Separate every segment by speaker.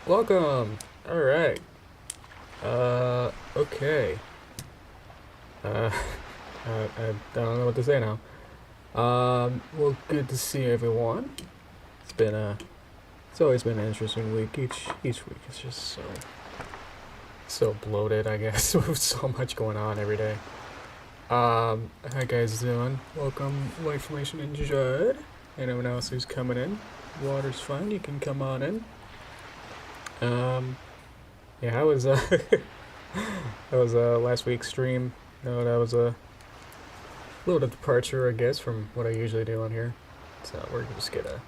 Speaker 1: Welcome. All right. Okay. Uh, I don't know what to say now. Well, good to see everyone. It's always been an interesting week. Each week is just so bloated, I guess, with so much going on every day. How you guys doing? Welcome, White Formation and Judd. Anyone else who's coming in? Water's fine. You can come on in. Yeah, how was that was last week's stream. No, that was a little departure, I guess, from what I usually do on here. So we're just gonna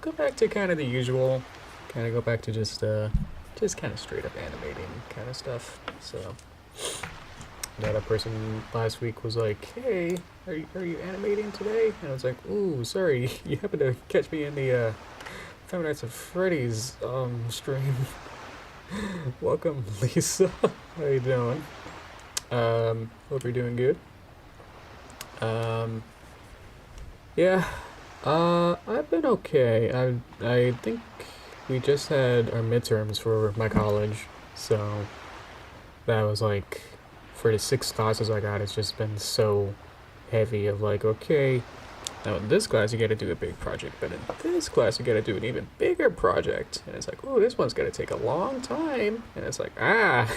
Speaker 1: go back to kind of the usual, kind of go back to just kind of straight up animating kind of stuff. So the other person last week was like, "Hey, are you animating today?" And I was like, "Ooh, sorry, you happen to catch me in the Five Nights at Freddy's stream." Welcome, Lisa. How you doing? Hope you're doing good. Yeah, I've been okay. I think we just had our midterms for my college, so that was like, for the 6 classes I got, it's just been so heavy of like, okay, now in this class you gotta do a big project, but in this class you gotta do an even bigger project. And it's like, oh, this one's gonna take a long time. And it's like, ah.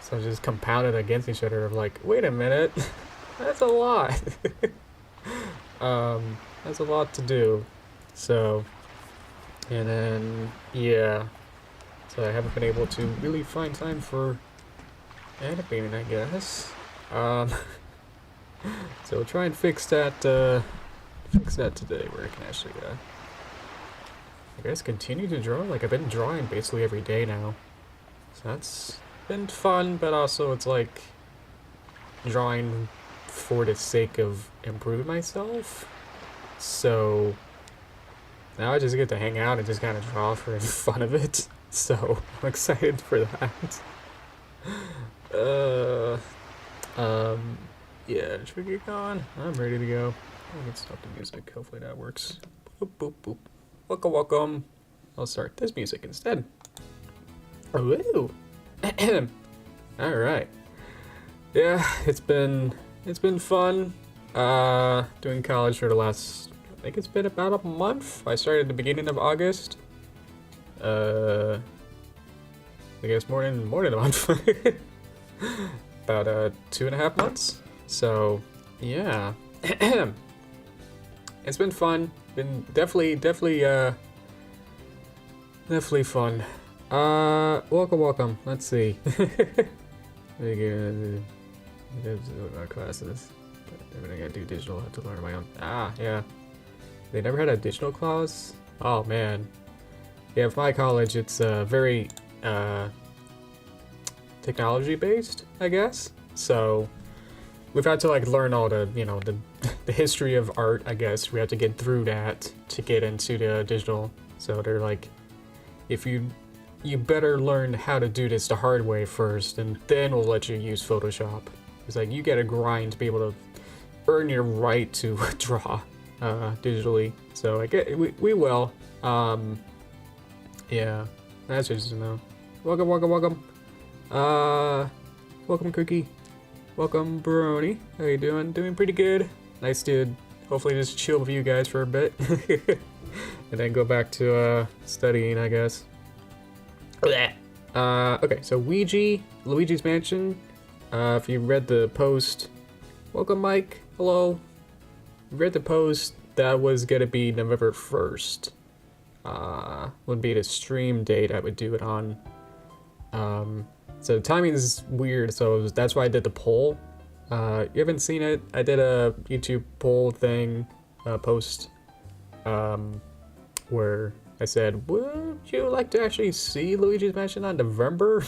Speaker 1: So it's just compounded against each other of like, wait a minute, that's a lot. That's a lot to do. So, and then, yeah. So I haven't been able to really find time for animating, I guess. So we'll try and fix that today, where I can actually, I guess, continue to draw. Like, I've been drawing basically every day now. So that's been fun, but also it's like drawing for the sake of improving myself. So now I just get to hang out and just kind of draw for the fun of it. So I'm excited for that. Yeah, should we get going? I'm ready to go. I can stop the music. Hopefully that works. Boop, boop, boop. Welcome, welcome. I'll start this music instead. Ooh. All right. Yeah, it's been fun. Doing college for the last, I think it's been about a month. I started at the beginning of August. I guess more than a month. About 2.5 months. So yeah. It's been fun. Been definitely fun. Welcome. Let's see. Our classes. Everything I do digital, I have to learn on my own. Ah, yeah. They never had a digital class? Oh man. Yeah, for my college, it's very technology based, I guess. So we've had to like learn all the, the history of art, I guess. We have to get through that to get into the digital. So they're like, if you better learn how to do this the hard way first, and then we'll let you use Photoshop. It's like, you gotta grind to be able to earn your right to draw digitally. So I get we will. Yeah, that's just, welcome. Welcome, Cookie. Welcome, Brony. How you doing? Doing pretty good. Nice to hopefully just chill with you guys for a bit. And then go back to studying, I guess. Okay, so Luigi's Mansion. If you read the post, welcome, Mike. Hello. Read the post. That was gonna be November 1st. Would be the stream date I would do it on. So the timing is weird, so that's why I did the poll. You haven't seen it? I did a YouTube poll thing, post, where I said, would you like to actually see Luigi's Mansion on November?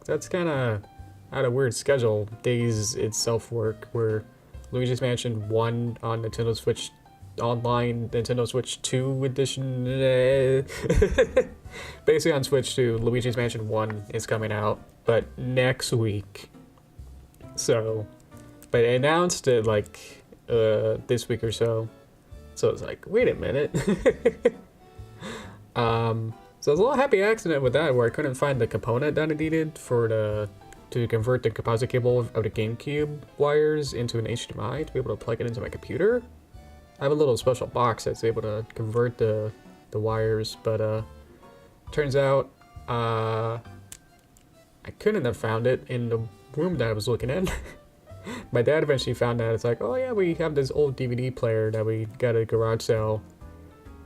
Speaker 1: That's kind of out of weird schedule days itself work, where Luigi's Mansion 1 on Nintendo Switch Online, Nintendo Switch 2 edition, basically on Switch 2, Luigi's Mansion 1 is coming out, but next week. So, but I announced it like this week or so, So it's like, wait a minute. So it was a little happy accident with that where I couldn't find the component that I needed to convert the composite cable of the GameCube wires into an HDMI to be able to plug it into my computer. I have a little special box that's able to convert the wires, but turns out I couldn't have found it in the room that I was looking in. My dad eventually found out. It's like, oh yeah, we have this old DVD player that we got at a garage sale,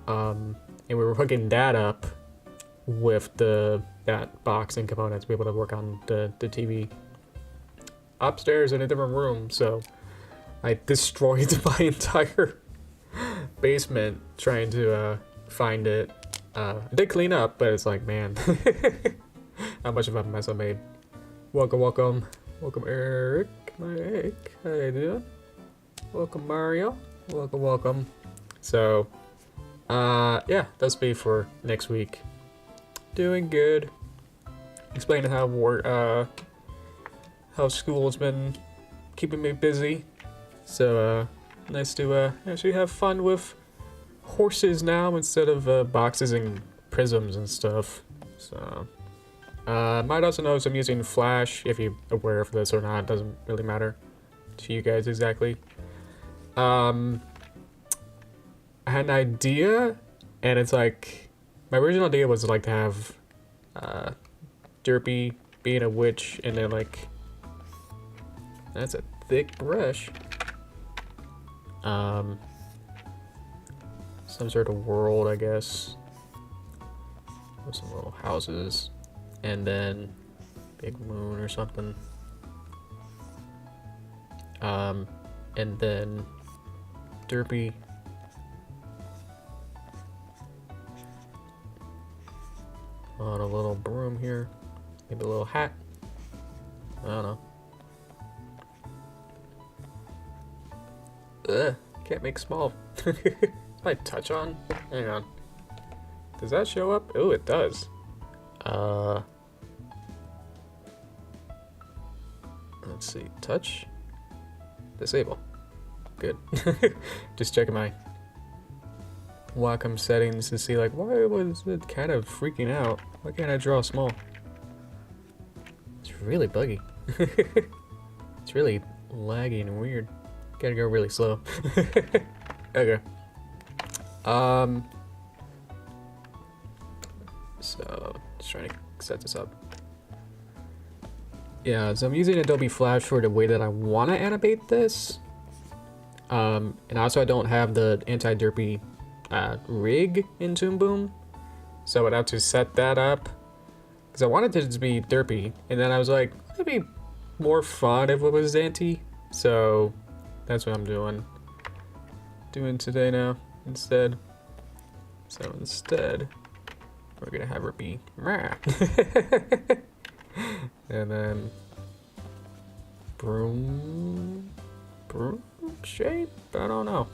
Speaker 1: and we were hooking that up with that box and components to be able to work on the TV upstairs in a different room. So I destroyed my entire basement trying to find it. I did clean up, but it's like, man, how much of a mess I made. Welcome, Eric. Mike, how you doing? Welcome, Mario. Welcome. So, yeah, that's me for next week. Doing good. Explaining how school's been keeping me busy. So, nice to actually have fun with horses now instead of boxes and prisms and stuff. So, might also notice I'm using Flash. If you're aware of this or not, it doesn't really matter to you guys exactly. I had an idea, and it's like, my original idea was like to have Derpy being a witch, and then like, that's a thick brush. Some sort of world, I guess, with some little houses, and then big moon or something. And then Derpy on a little broom here, maybe a little hat. I don't know. Ugh, can't make small. I touch on? Hang on. Does that show up? Oh, it does. Let's see. Touch. Disable. Good. Just checking my Wacom settings to see like why was it kind of freaking out. Why can't I draw small? It's really buggy. It's really laggy and weird. Gotta go really slow. Okay. So just trying to set this up. Yeah, so I'm using Adobe Flash for the way that I want to animate this. And also I don't have the anti-derpy rig in Toon Boom, so I would have to set that up because I wanted it to be derpy, and then I was like, it'd be more fun if it was anti, so that's what I'm doing today now instead. So instead we're gonna have her be and then broom shape, I don't know.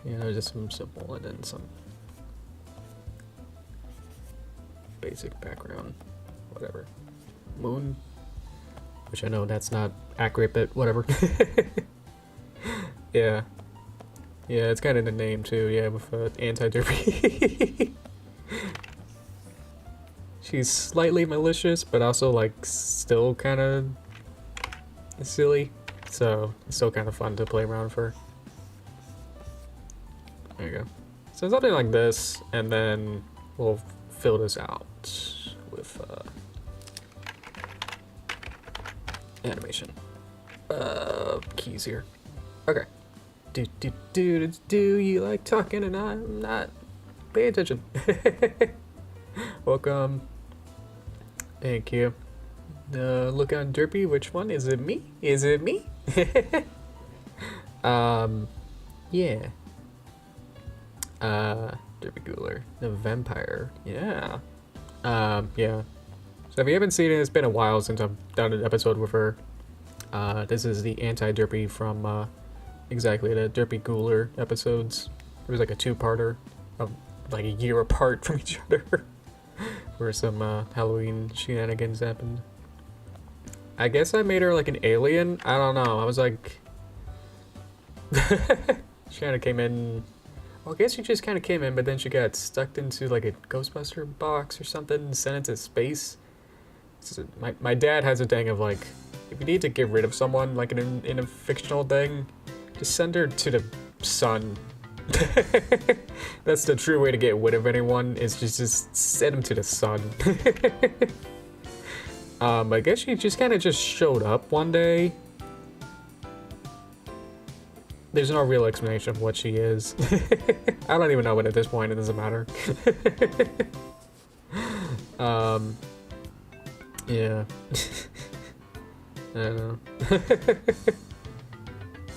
Speaker 1: Yeah, there's just some simple and then some basic background, whatever. Moon, which I know that's not accurate, but whatever. Yeah, it's kind of the name too. Yeah, with anti-derpy. She's slightly malicious, but also like still kind of silly. So it's still kind of fun to play around for. There you go. So something like this, and then we'll fill this out with animation. Keys here. Okay. Do you like talking and I'm not? Pay attention. Welcome. Thank you. Look on Derpy. Which one? Is it me? Is it me? Yeah. Derpy Ghouler. The vampire. Yeah. Yeah. So if you haven't seen it, it's been a while since I've done an episode with her. This is the anti-Derpy from, exactly, the Derpy Ghouler episodes. It was like a two-parter of like a year apart from each other. Where some, Halloween shenanigans happened. I guess I made her like an alien. I don't know. I was like, she kind of came in. Well, I guess she just kind of came in, but then she got stuck into like a Ghostbuster box or something and sent into space. So my dad has a thing of like, if you need to get rid of someone like in a fictional thing, just send her to the sun. That's the true way to get rid of anyone, is just send them to the sun. I guess she just kind of just showed up one day. There's no real explanation of what she is. I don't even know, but at this point it doesn't matter. Yeah. I don't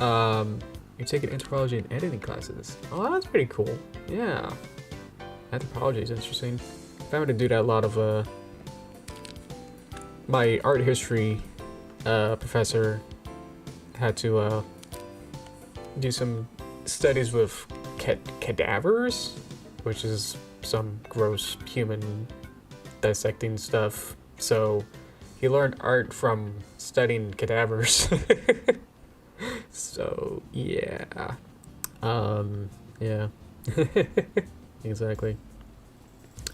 Speaker 1: know. You're taking anthropology and editing classes. Oh, that's pretty cool. Yeah. Anthropology is interesting. If I were to do that, a lot of my art history professor had to do some studies with cadavers, which is some gross human dissecting stuff. So he learned art from studying cadavers. So yeah, yeah, exactly.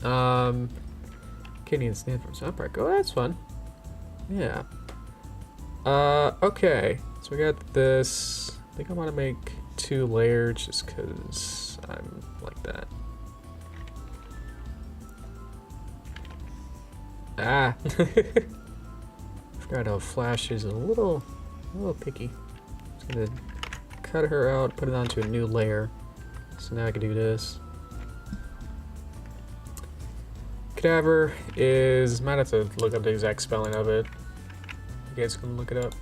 Speaker 1: Kenny and Stan from South Park. Oh, that's fun. Yeah. Okay. So we got this. I think I want to make 2 layers just because I'm like that. Ah. Forgot how Flash is a little picky. Just gonna cut her out, put it onto a new layer. So now I can do this. Cadaver is, might have to look up the exact spelling of it. You guys can look it up.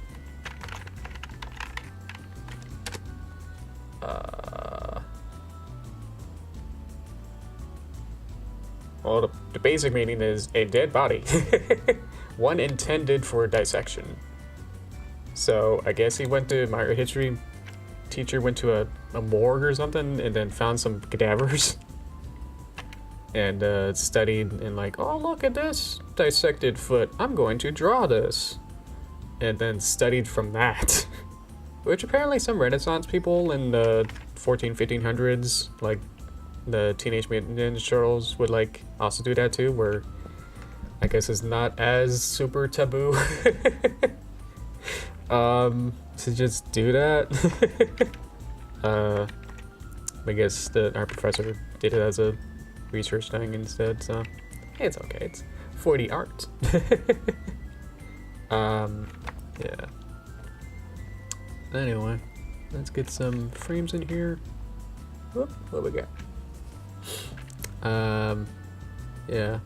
Speaker 1: Well, the basic meaning is a dead body. One intended for dissection. So I guess he went to, my history teacher went to a morgue or something and then found some cadavers. And studied and like, oh, look at this dissected foot. I'm going to draw this. And then studied from that. Which apparently some Renaissance people in the 1500s, like the Teenage Mutant Ninja Turtles, would like also do that too, where I guess it's not as super taboo to just do that. I guess that our professor did it as a research thing instead, so it's okay. It's 4D art. Yeah. Anyway, let's get some frames in here. Whoop, what we got? Yeah.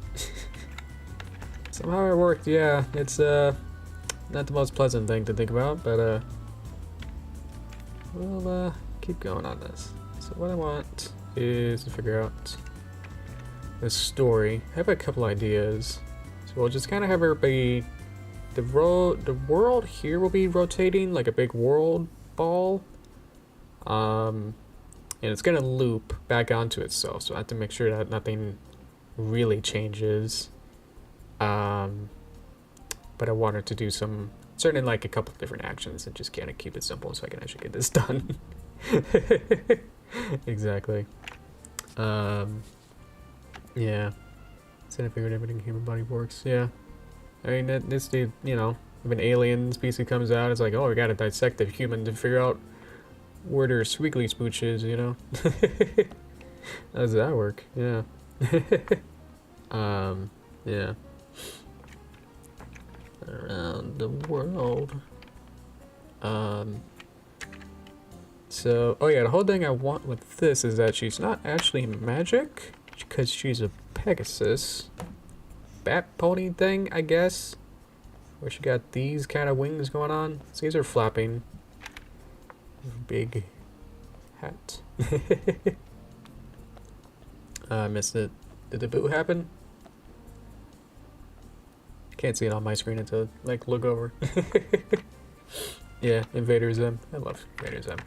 Speaker 1: Somehow it worked. Yeah, it's not the most pleasant thing to think about, but we'll keep going on this. So what I want is to figure out the story. I have a couple ideas, so we'll just kind of have her be the world here will be rotating like a big world ball, and it's gonna loop back onto itself. So I have to make sure that nothing really changes. But I wanted to do some certain like a couple of different actions and just kind of keep it simple so I can actually get this done. Exactly. Yeah. So I figured everything human body works. Yeah. I mean, this dude, you know, if an alien species comes out, it's like, oh, we gotta dissect the human to figure out where their squiggly smooch is, you know? How does that work? Yeah. Yeah. Around the world. So, oh yeah, the whole thing I want with this is that she's not actually magic, because she's a Pegasus. Bat pony thing, I guess. Where she got these kind of wings going on. So these are flapping. Big hat. I missed it. Did the boot happen? Can't see it on my screen until like look over. Yeah, Invader Zim. I love Invader Zim.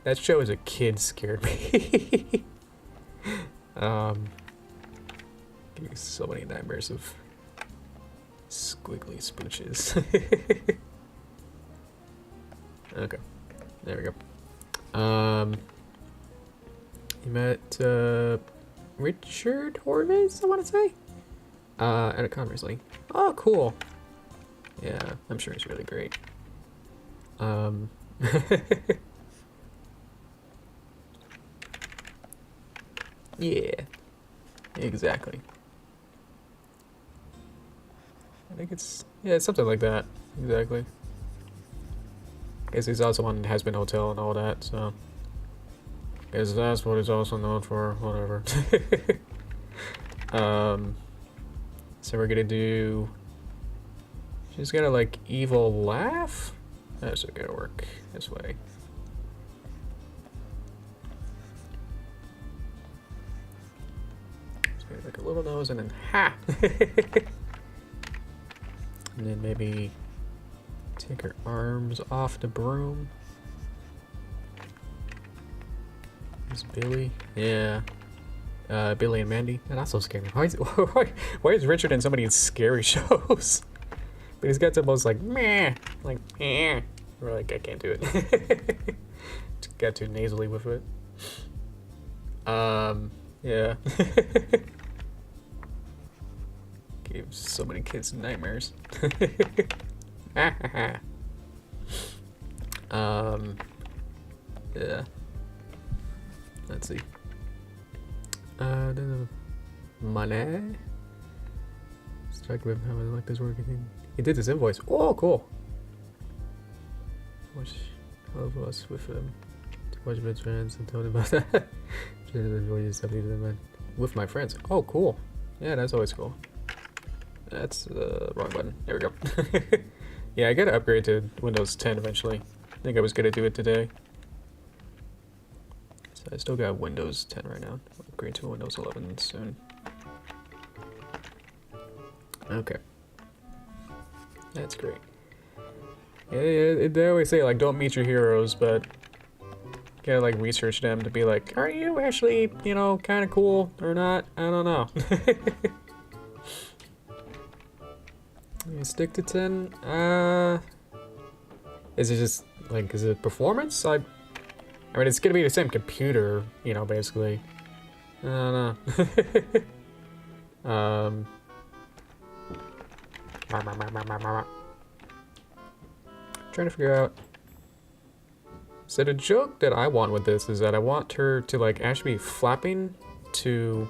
Speaker 1: That show as a kid scared me. Gave me so many nightmares of Squiggly spooches. Okay, there we go. You met Richard Horvis, I want to say, at a con recently. Oh, cool. Yeah, I'm sure he's really great. Yeah, exactly. I think it's, yeah, it's something like that. Exactly. I guess he's also on Has Been Hotel and all that, so I guess that's what he's also known for, whatever. So we're gonna do, she's got a like evil laugh. That's not gonna work this way. Just gonna make a little nose and then ha. And then maybe take her arms off the broom. Is Billy? Yeah. Billy and Mandy. And that's so scary. Why is Richard in so many scary shows? But he's got the most like meh, like meh. We're like, I can't do it. Got too nasally with it. Yeah. Gave so many kids nightmares. Yeah. Let's see. Money. Strike with how I like this working thing. He did this invoice. Oh, cool. Watch all of us with him. To watch my friends and told him about that. With my friends. Oh, cool. Yeah, that's always cool. That's the wrong button. There we go. Yeah, I gotta upgrade to Windows 10 eventually. I think I was gonna do it today. So I still got Windows 10 right now. I'll upgrade to Windows 11 soon. Okay. That's great. Yeah, they always say, like, don't meet your heroes, but you gotta, like, research them to be like, are you actually, you know, kind of cool or not? I don't know. You stick to 10? Is it just, like, is it performance? I mean, it's gonna be the same computer, you know, basically. I don't know. Trying to figure out. So the joke that I want with this is that I want her to like actually be flapping to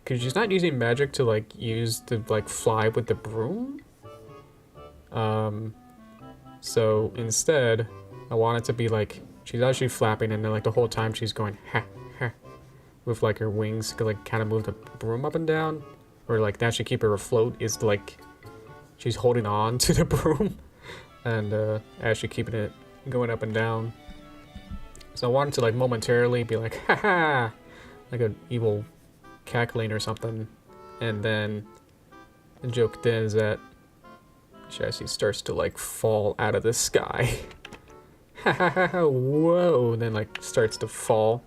Speaker 1: because she's not using magic to like use to like fly with the broom. So instead I want it to be like she's actually flapping and then like the whole time she's going ha ha with like her wings to like kind of move the broom up and down, or like that should keep her afloat is like she's holding on to the broom and actually keeping it going up and down. So I wanted to like momentarily be like ha ha, like an evil cackling or something, and then the joke then is that she actually starts to like fall out of the sky. Ha ha ha ha, whoa, and then like starts to fall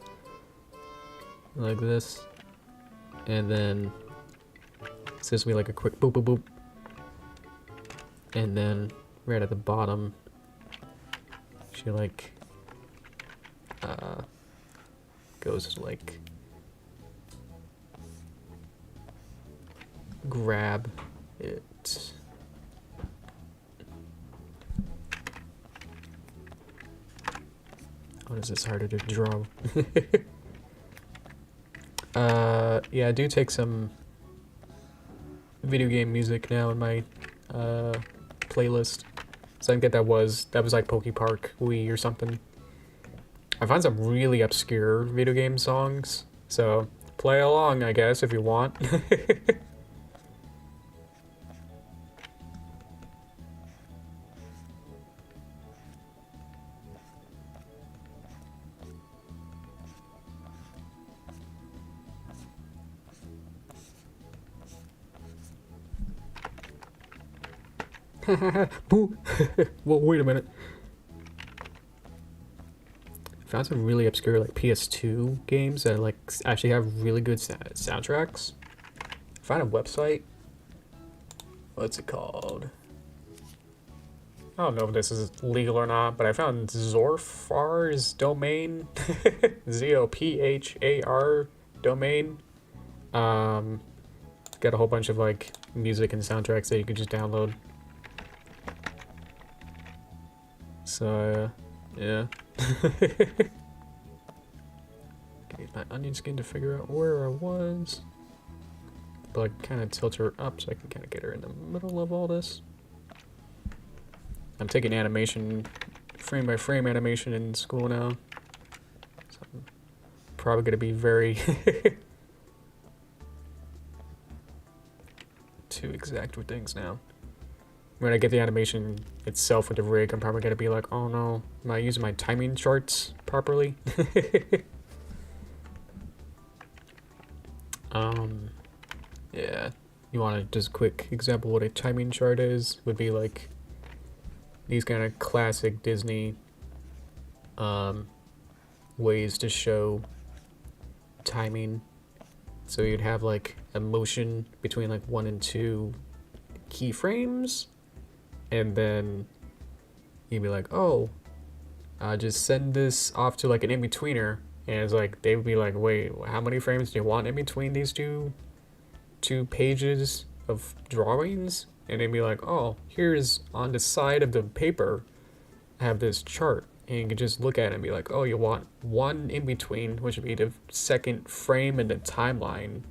Speaker 1: like this, and then it's just be like a quick boop boop boop, and then right at the bottom she like goes to like grab it. What is this harder to draw? Yeah, I do take some video game music now in my playlist. So I think that was like Poke Park Wii or something. I find some really obscure video game songs, so play along, I guess, if you want. Boo! Well, wait a minute. Found some really obscure like PS2 games that like actually have really good soundtracks. Find a website. What's it called? I don't know if this is legal or not, but I found Zorphar's domain. ZOPHAR domain. Got a whole bunch of like music and soundtracks that you can just download. So, yeah. Use my onion skin to figure out where I was. But like kind of tilt her up so I can kind of get her in the middle of all this. I'm taking animation, frame by frame animation in school now. So I'm probably going to be very too exact with things now. When I get the animation itself with the rig, I'm probably going to be like, oh no, am I using my timing charts properly? Yeah, you want to just quick example what a timing chart is, would be like these kind of classic Disney ways to show timing. So you'd have like a motion between like 1 and 2 keyframes, and then you'd be like, oh, just send this off to like an in-betweener, and it's like they would be like, wait, how many frames do you want in between these two pages of drawings? And they'd be like, oh, here's on the side of the paper I have this chart, and you can just look at it and be like, oh, you want one in between, which would be the second frame in the timeline.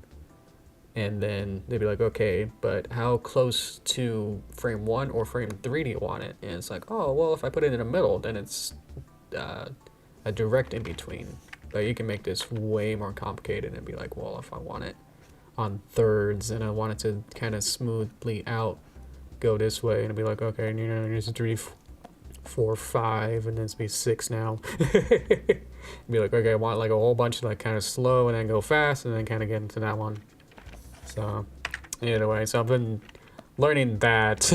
Speaker 1: And then they'd be like, okay, but how close to frame 1 or frame 3 do you want it? And it's like, oh, well, if I put it in the middle, then it's a direct in between. But you can make this way more complicated and be like, well, if I want it on thirds and I want it to kind of smoothly out, go this way, and it'd be like, okay, you know, here's 3, 4, 5, and then it's be 6 now. Be like, okay, I want like a whole bunch of like kind of slow and then go fast and then kind of get into that one. So either way, so I've been learning that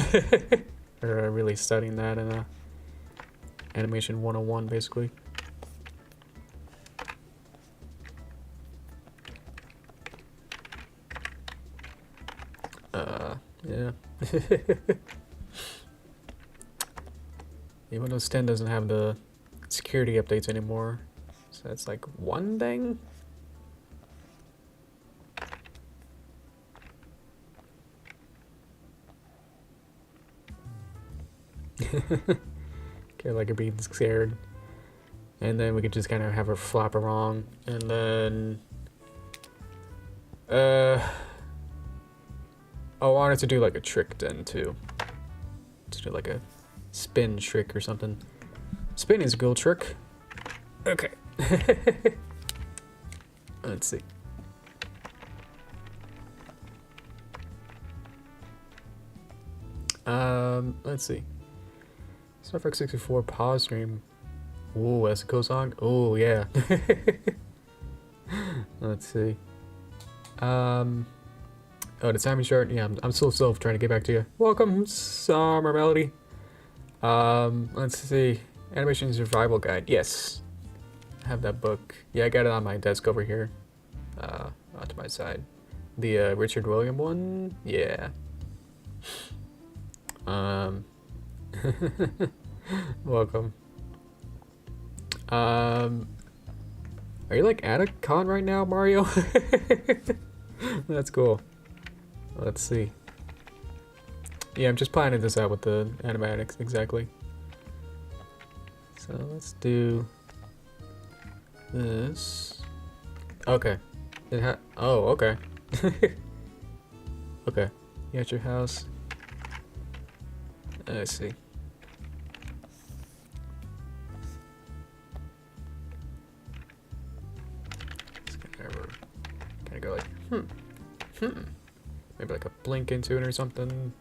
Speaker 1: or really studying that in animation 101 basically. Yeah. Even though 10 doesn't have the security updates anymore, so that's like one thing. Okay, like her being scared, and then we could just kind of have her flop along, and then I wanted to do like a trick then too. To do like a spin trick or something. Spin is a cool trick. Okay. Let's see. Let's see. Star Fox 64 pause stream. Ooh, that's a cool song. Oh yeah. Let's see. Oh, the timing chart. Yeah, I'm still trying to get back to you. Welcome, Summer Melody. Let's see. Animation Survival Guide. Yes, I have that book. Yeah, I got it on my desk over here. Onto my side. The Richard William one. Yeah. Welcome. Are you like at a con right now, Mario? That's cool. Let's see. Yeah, I'm just planning this out with the animatics exactly. So let's do this. Okay. Oh, okay. Okay. You at your house. I see. Just kind of go like, maybe like a blink into it or something.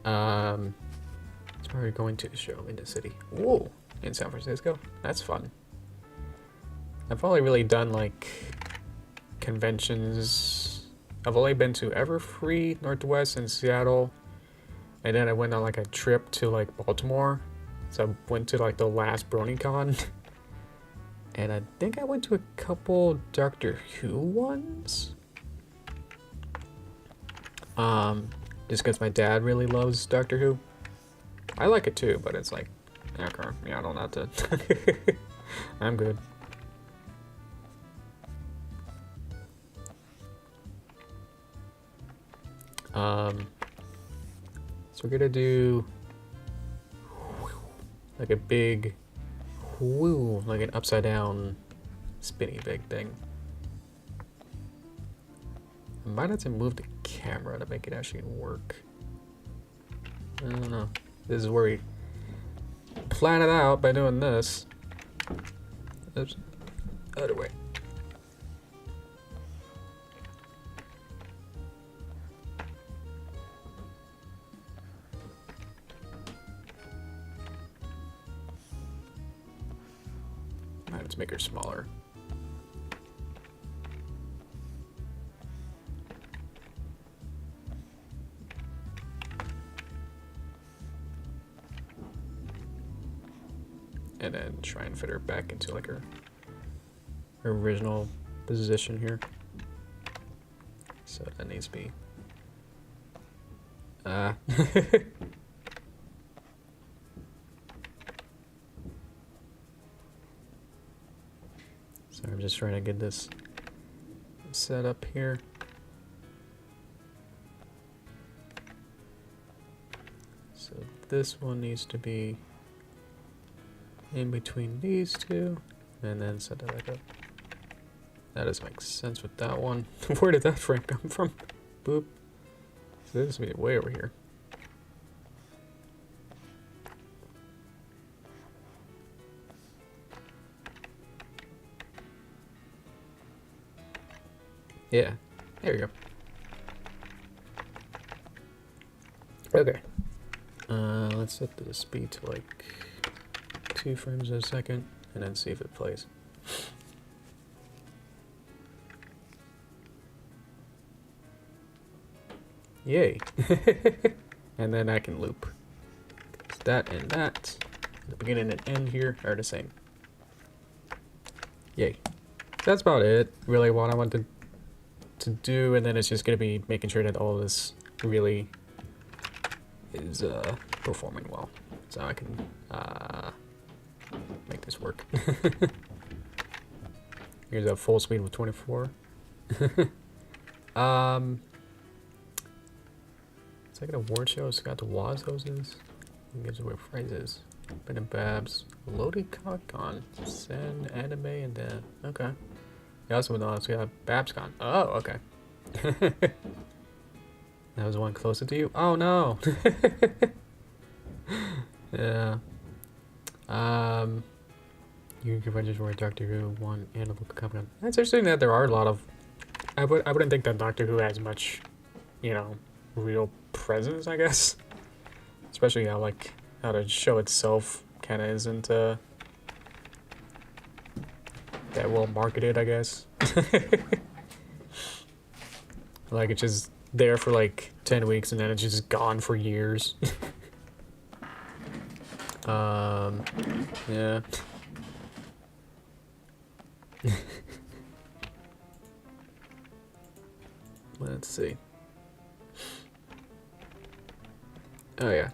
Speaker 1: It's probably going to the show in the city. Whoa, in San Francisco. That's fun. I've only really done like conventions. I've only been to Everfree Northwest and Seattle, and then I went on like a trip to like Baltimore. So I went to like the last BronyCon, and I think I went to a couple Doctor Who ones. Just because my dad really loves Doctor Who. I like it too, but it's like, okay, yeah, I don't have to. I'm good. So we're gonna do like a big, whoo, like an upside down, spinny big thing. I might have to move the camera to make it actually work. I don't know. This is where we plan it out by doing this. Oops. Other way. Might have to make her smaller. And then try and fit her back into like her original position here. So that needs to be So I'm just trying to get this set up here. So this one needs to be in between these two, and then set that back up. That doesn't make sense with that one. Where did that frame come from? Boop. So this is way over here. Yeah, there you go. Okay. Let's set the speed to like 2 frames a second, and then see if it plays. Yay. And then I can loop. That and that, the beginning and end here are the same. Yay. That's about it, really, what I wanted to do, and then it's just going to be making sure that all this really is performing well. So I can make this work. Here's a full speed with 24. It's like an award show. It's got the Waz hoses. It gives away prizes. Ben and Babs. Loaded Con. Send anime and then. Okay. You also know it's got BabsCon. Oh, okay. That was the one closer to you? Oh no! Yeah. You can just where Doctor Who one animal coming up. That's interesting that there are a lot of. I wouldn't think that Doctor Who has much, you know, real presence, I guess. Especially how how the show itself kind of isn't that well marketed, I guess. Like it's just there for like 10 weeks and then it's just gone for years. Yeah. Let's see. Oh yeah.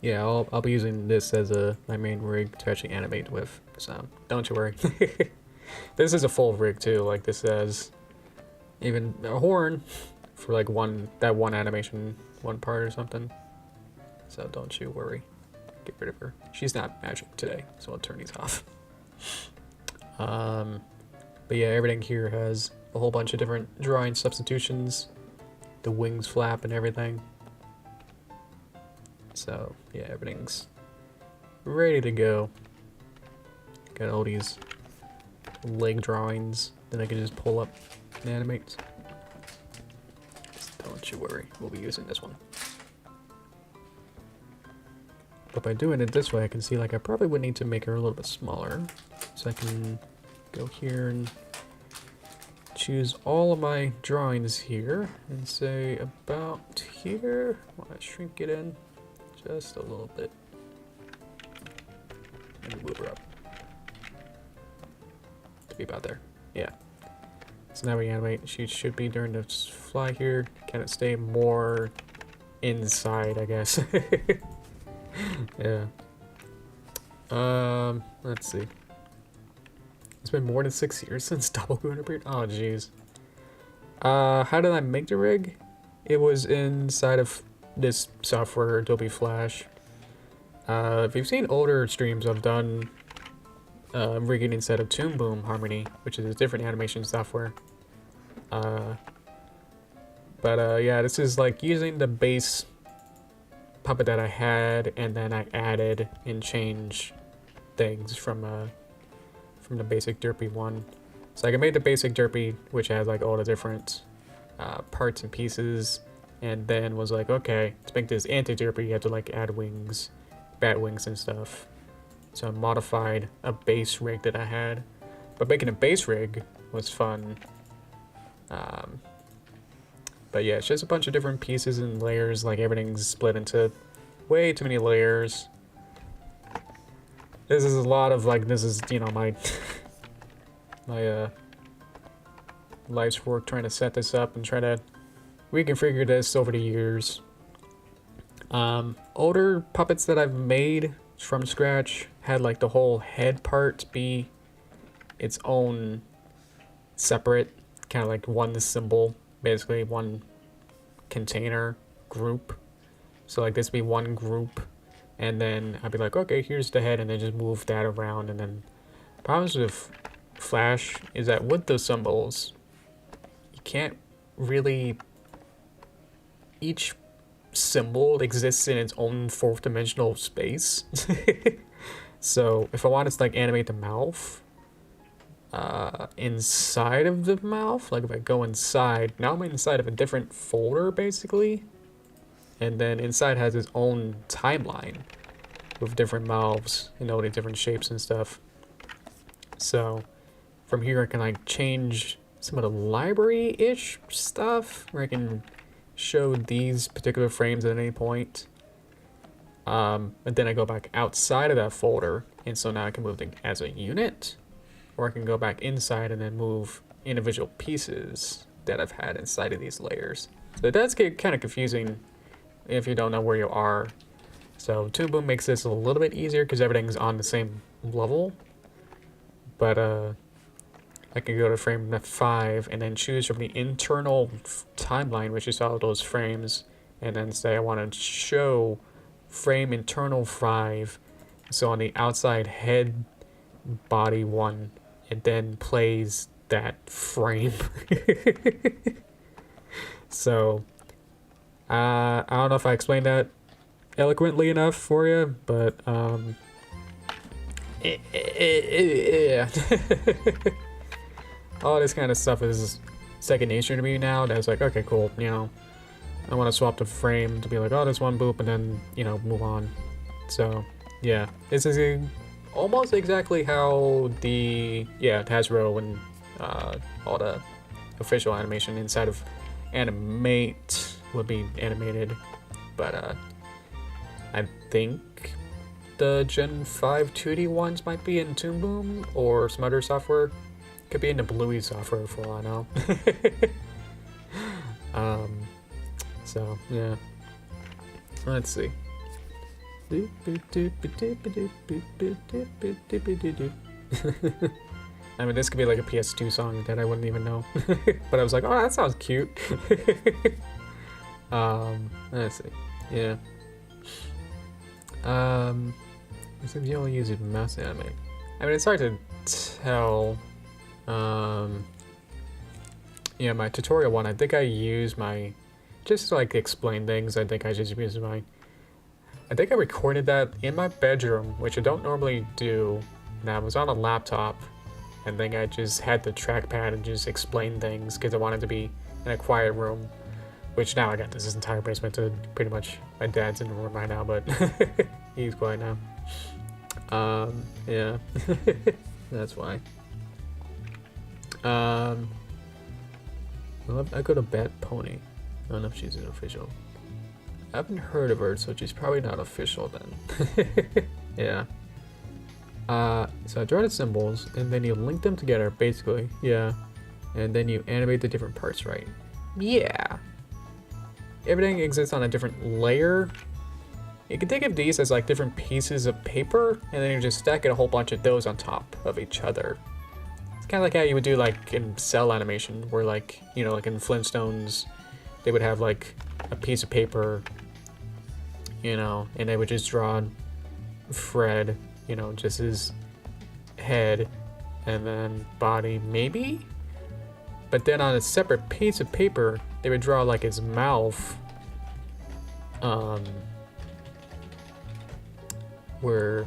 Speaker 1: Yeah, I'll be using this as my main rig to actually animate with, so don't you worry. This is a full rig too, like this has even a horn for like that one animation, one part or something. So don't you worry. Get rid of her. She's not magic today, so I'll turn these off. But yeah, everything here has a whole bunch of different drawing substitutions. The wings flap and everything. So yeah, everything's ready to go. Got all these leg drawings that I can just pull up and animate. Just don't you worry, we'll be using this one. But by doing it this way, I can see like I probably would need to make her a little bit smaller. So I can go here and choose all of my drawings here and say about here. I want to shrink it in just a little bit and move her up to be about there. Yeah. So now we animate. She should be during the fly here. Can it stay more inside, I guess? Yeah. Let's see. It's been more than 6 years since double gunner period. Oh, jeez. How did I make the rig? It was inside of this software, Adobe Flash. If you've seen older streams, I've done rigging inside of Toon Boom Harmony, which is a different animation software. Yeah, this is like using the base puppet that I had, and then I added and changed things from the basic Derpy one. So I made the basic Derpy, which has like all the different parts and pieces, and then was like, okay, to make this anti-Derpy, you have to like add wings, bat wings and stuff. So I modified a base rig that I had, but making a base rig was fun. But yeah, it's just a bunch of different pieces and layers, like everything's split into way too many layers. This is a lot of like, this is, you know, my life's work trying to set this up and try to reconfigure this over the years. Older puppets that I've made from scratch had like the whole head part be its own separate, kind of like one symbol, basically one container group. So like this would be one group, and then I'd be like, okay, here's the head, and then just move that around. And then problems with Flash is that with those symbols, you can't really, each symbol exists in its own fourth dimensional space. So if I wanted to like animate the mouth, inside of the mouth, like if I go inside, now I'm inside of a different folder basically, and then inside has its own timeline with different mouths, you know, the different shapes and stuff. So from here I can like change some of the library-ish stuff where I can show these particular frames at any point. And then I go back outside of that folder, and so now I can move it as a unit, or I can go back inside and then move individual pieces that I've had inside of these layers. So it does get kind of confusing if you don't know where you are. So Toon Boom makes this a little bit easier because everything's on the same level. But I can go to frame 5 and then choose from the internal timeline, which is all those frames, and then say I want to show frame internal 5. So on the outside head body 1, it then plays that frame. So I don't know if I explained that eloquently enough for you, but yeah. All this kind of stuff is second nature to me now. That's like, okay, cool, you know, I want to swap the frame to be like, oh, this one boop, and then, you know, move on. So yeah, this is almost exactly how the Hasbro and all the official animation inside of Animate would be animated, but I think the Gen 5 2D ones might be in Toon Boom or some other software. Could be in the Bluey software for all I know. So yeah, let's see. I mean, this could be like a PS2 song that I wouldn't even know. But I was like, oh, that sounds cute. Let's see. Yeah. It seems you only use a mouse to animate. I mean, it's hard to tell. Yeah, my tutorial one, I think I use my, just to like explain things, I think I just use my, I think I recorded that in my bedroom, which I don't normally do, and I was on a laptop, and then I just had the trackpad and just explained things, because I wanted to be in a quiet room, which now I got this entire basement to pretty much, my dad's in the room right now, but he's quiet now. Yeah, that's why. I go to Bat Pony. I don't know if she's an official. I haven't heard of her, so she's probably not official then. Yeah. So I draw the symbols, and then you link them together, basically. Yeah. and then you animate the different parts, right? Yeah. Everything exists on a different layer. You can think of these as like different pieces of paper, and then you just stack a whole bunch of those on top of each other. It's kind of like how you would do like in cell animation, where like, you know, like in Flintstones, they would have like a piece of paper, you know, and they would just draw Fred, you know, just his head and then body maybe, but then on a separate piece of paper they would draw like his mouth, where,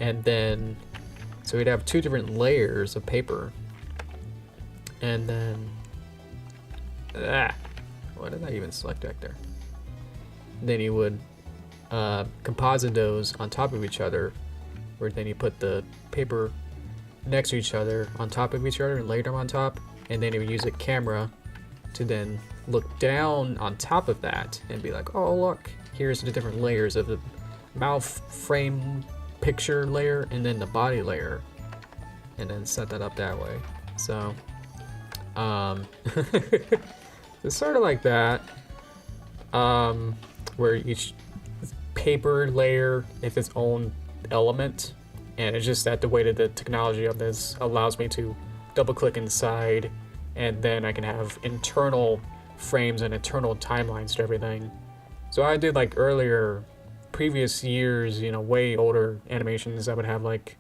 Speaker 1: and then so we'd have two different layers of paper, and then what did I even select back there? Then you would composite those on top of each other, where then you put the paper next to each other on top of each other and lay them on top, and then you would use a camera to then look down on top of that and be like, oh look, here's the different layers of the mouth frame picture layer and then the body layer, and then set that up that way. So it's sort of like that, where each paper layer is its own element, and it's just that the way that the technology of this allows me to double click inside, and then I can have internal frames and internal timelines to everything. So I did like earlier, previous years, you know, way older animations that would have like,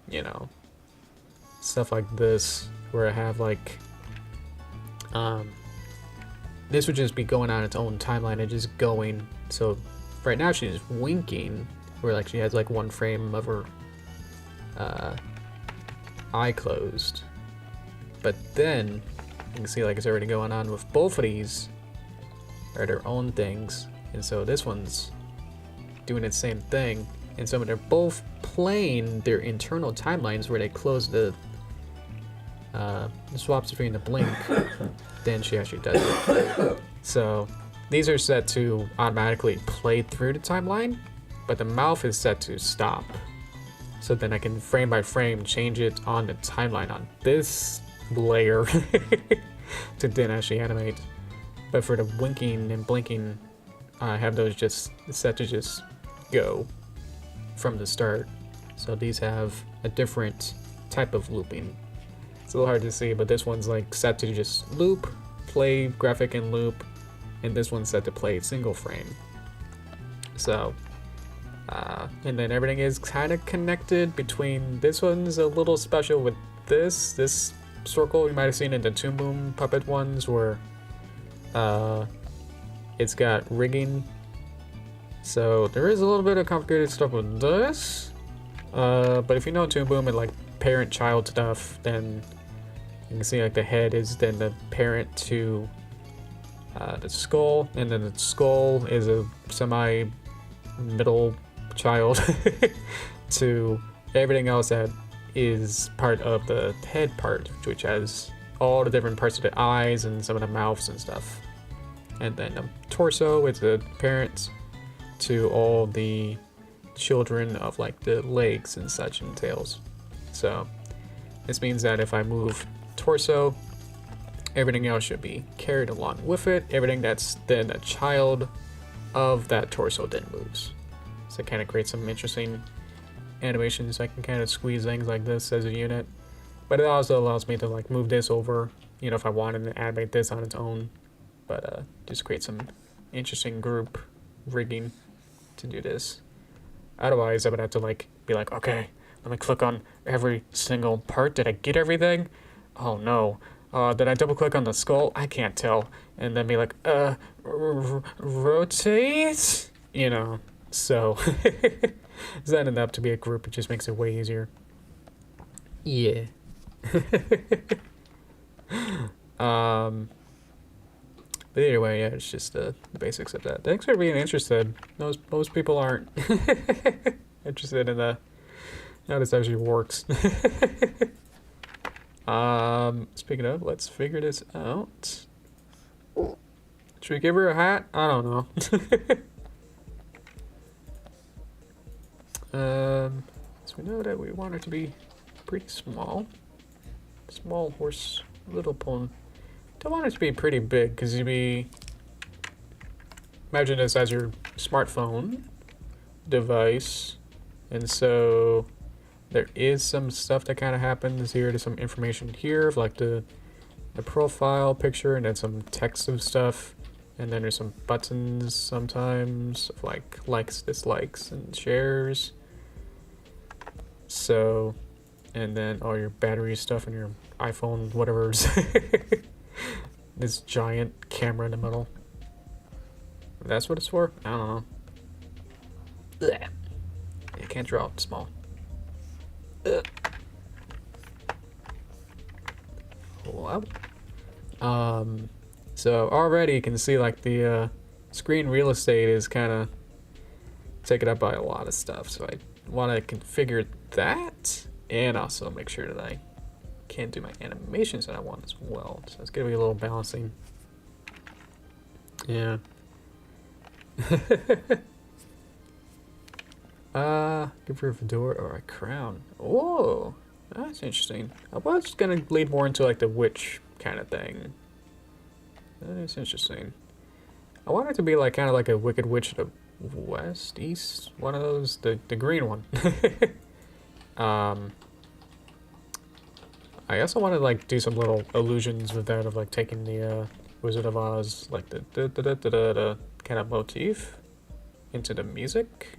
Speaker 1: you know, stuff like this, where I have like, this would just be going on its own timeline and just going. So right now she's winking, where like she has like one frame of her eye closed, but then you can see like it's already going on with both of these are their own things, and so this one's doing the same thing, and so when they're both playing their internal timelines where they close the swaps between the blink, then she actually does it. So these are set to automatically play through the timeline, but the mouth is set to stop. So then I can frame by frame change it on the timeline on this layer to then actually animate. But for the winking and blinking, I have those just set to just go from the start. So these have a different type of looping. It's a little hard to see, but this one's like set to just loop, play graphic and loop, and this one's set to play single frame. So, and then everything is kind of connected between, this one's a little special with this circle you might have seen in the Toon Boom puppet ones, where it's got rigging. So there is a little bit of complicated stuff with this, but if you know Toon Boom and like parent-child stuff, then you can see like the head is then the parent to the skull, and then the skull is a semi-middle child to everything else that is part of the head part, which has all the different parts of the eyes and some of the mouths and stuff. And then the torso is the parent to all the children of like the legs and such and tails. So this means that if I move torso, everything else should be carried along with it. Everything that's then a child of that torso then moves. So it kind of creates some interesting animations. I can kind of squeeze things like this as a unit, but it also allows me to like move this over, you know, if I wanted to animate this on its own, but just create some interesting group rigging to do this. Otherwise I would have to like be like, okay, let me click on every single part. Did I get everything? Oh no. Did I double click on the skull? I can't tell. And then be like, rotate? You know, so setting it up to be a group, it just makes it way easier. Yeah. But anyway, yeah, it's just the basics of that. Thanks for being interested. Most people aren't interested in how this actually works. Speaking of, let's figure this out. Should we give her a hat? I don't know. So we know that we want her to be pretty small. Small horse, little pony. Don't want it to be pretty big, because you'd be... Imagine this as your smartphone device. And so there is some stuff that kind of happens here. There's some information here, like the profile picture, and then some text of stuff. And then there's some buttons sometimes, of like likes, dislikes, and shares. So, and then all your battery stuff and your iPhone, whatever's. This giant camera in the middle. That's what it's for? I don't know. Blech. I can't draw it small. Ugh. Wow. So already you can see like the screen real estate is kind of taken up by a lot of stuff. So I want to configure that and also make sure that I can do my animations that I want as well. So it's gonna be a little balancing. Yeah. Give her a fedora or a crown. Whoa, that's interesting. I was gonna lead more into like the witch kind of thing. That is interesting. I want it to be like kind of like a Wicked Witch of the West, East, one of those, the green one. I also want to like do some little illusions with that of like taking the Wizard of Oz, like the kind of motif into the music.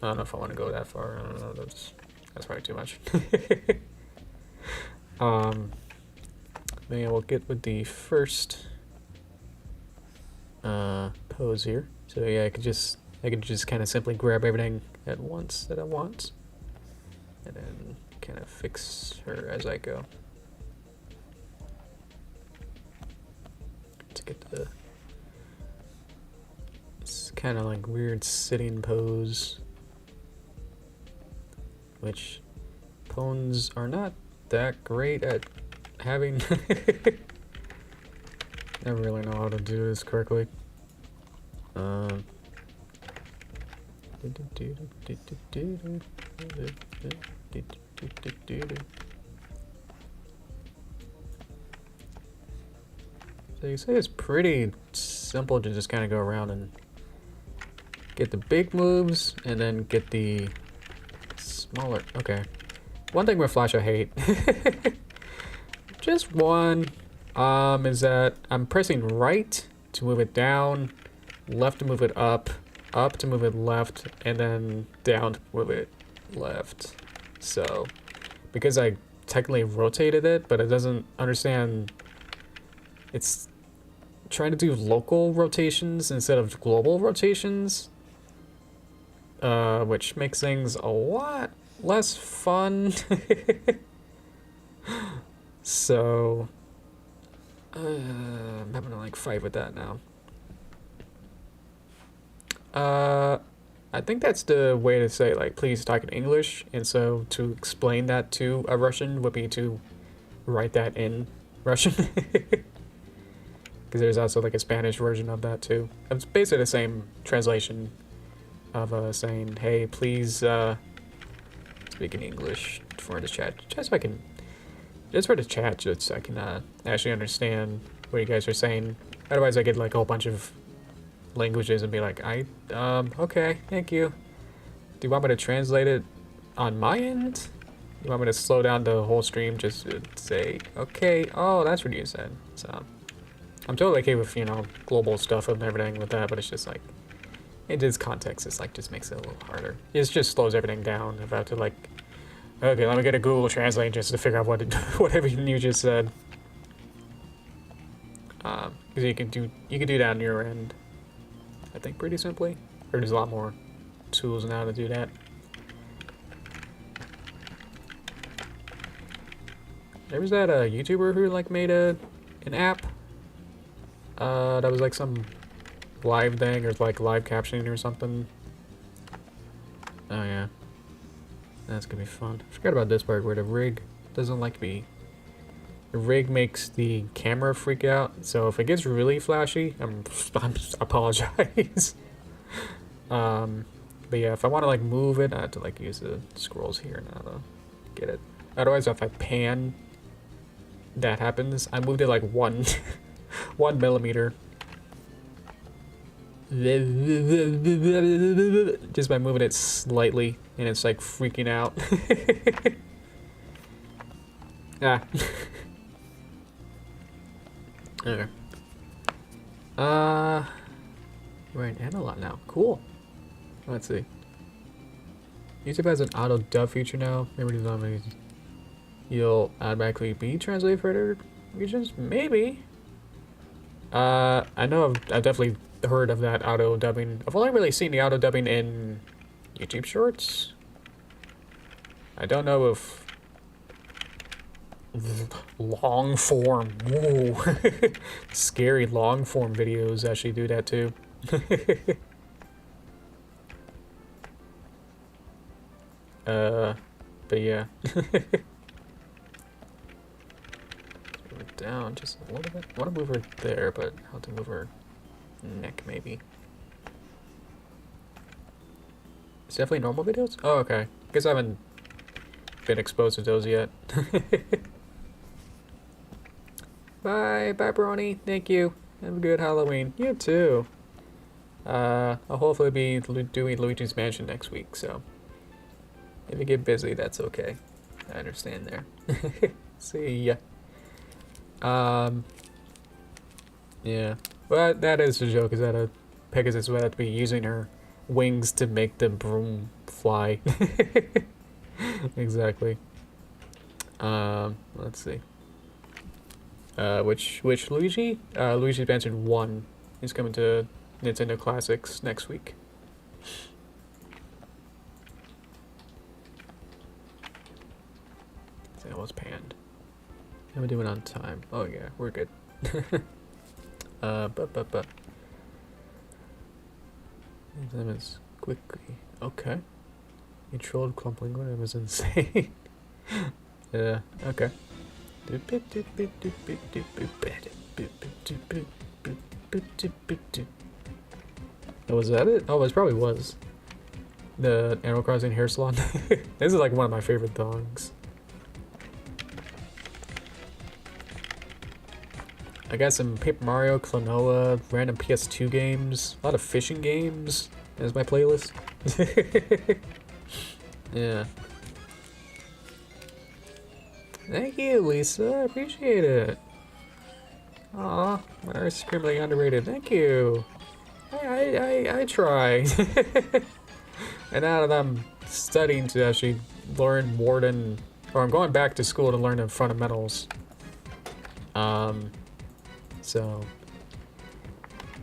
Speaker 1: I don't know if I want to go that far. I don't know. That's probably too much. Maybe we'll get with the first pose here. So yeah, I could just kind of simply grab everything at once that I want, and then kind of fix her as I go. To get the it's kind of like weird sitting pose, which phones are not that great at having. I really know how to do this correctly. So you say it's pretty simple to just kind of go around and get the big moves and then get the smaller. Okay. One thing with Flash I hate, just one, is that I'm pressing right to move it down, left to move it up to move it left, and then down to move it left. So, because I technically rotated it, but it doesn't understand, it's trying to do local rotations instead of global rotations, which makes things a lot less fun. So, I'm having to like fight with that now. I think that's the way to say like, please talk in English. And so to explain that to a Russian would be to write that in Russian. Because there's also like a Spanish version of that too. It's basically the same translation of saying, hey, please speak in English for the chat. Just so I can, just for the chat, just so I can actually understand what you guys are saying. Otherwise I get like a whole bunch of languages and be like, okay, thank you. Do you want me to translate it on my end? You want me to slow down the whole stream just to say, okay, oh, that's what you said. So, I'm totally okay with, you know, global stuff and everything with that, but it's just like, in this context, it's like, just makes it a little harder. It just slows everything down. If I have to like, okay, let me get a Google Translate just to figure out what whatever you just said. Because you can do that on your end, I think, pretty simply. Or there's a lot more tools now to do that. There was that YouTuber who like made an app that was like some live thing or like live captioning or something. Oh yeah, that's gonna be fun. I forgot about this part where the rig doesn't like to be. The rig makes the camera freak out, so if it gets really flashy, I apologize. But yeah, if I want to like move it, I have to like use the scrolls here now to get it. Otherwise, if I pan, that happens. I moved it like 1 millimeter. Just by moving it slightly, and it's like freaking out. Ah. Okay. We're in Analog now. Cool. Let's see. YouTube has an auto dub feature now. Maybe you'll automatically be translated for other regions? Maybe. I know I've definitely heard of that auto dubbing. I've only really seen the auto dubbing in YouTube Shorts. I don't know if long form, whoa, scary long form videos actually do that too. But yeah. Move it down just a little bit. I want to move her there, but how to move her neck maybe. It's definitely normal videos? Oh, okay. Guess I haven't been exposed to those yet. Bye, Brony. Thank you. Have a good Halloween. You too. I'll hopefully be doing Luigi's Mansion next week, so if you get busy, that's okay. I understand there. See ya. Yeah. But that is a joke, is that Pegasus would have to be using her wings to make the broom fly. Exactly. Let's see. Which Luigi? Luigi's Mansion 1 is coming to Nintendo Classics next week. So that was panned. How are we doing on time? Oh yeah, we're good. But. Limits quickly. Okay. You trolled Clumpling, it was insane. Yeah, okay. Oh, was that it? Oh, it probably was. The Animal Crossing hair salon. This is like one of my favorite songs. I got some Paper Mario, Klonoa, random PS2 games, a lot of fishing games as my playlist. Yeah. Thank you, Lisa. I appreciate it. Aw, my scribbling underrated. Thank you. I try. And now that I'm studying to actually learn more than, or I'm going back to school to learn the fundamentals. So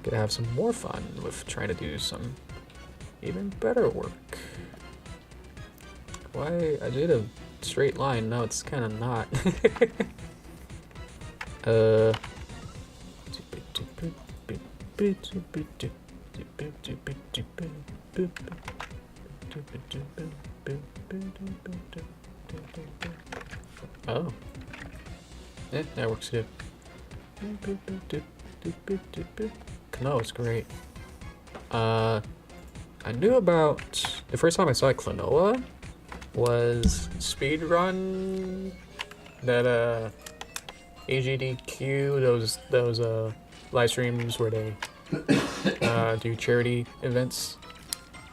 Speaker 1: gonna have some more fun with trying to do some even better work. Why I did a straight line, now it's kind of not. Oh. Yeah, that works too. Klonoa is great. I knew about the first time I saw Klonoa was speedrun that AGDQ, those live streams where they do charity events.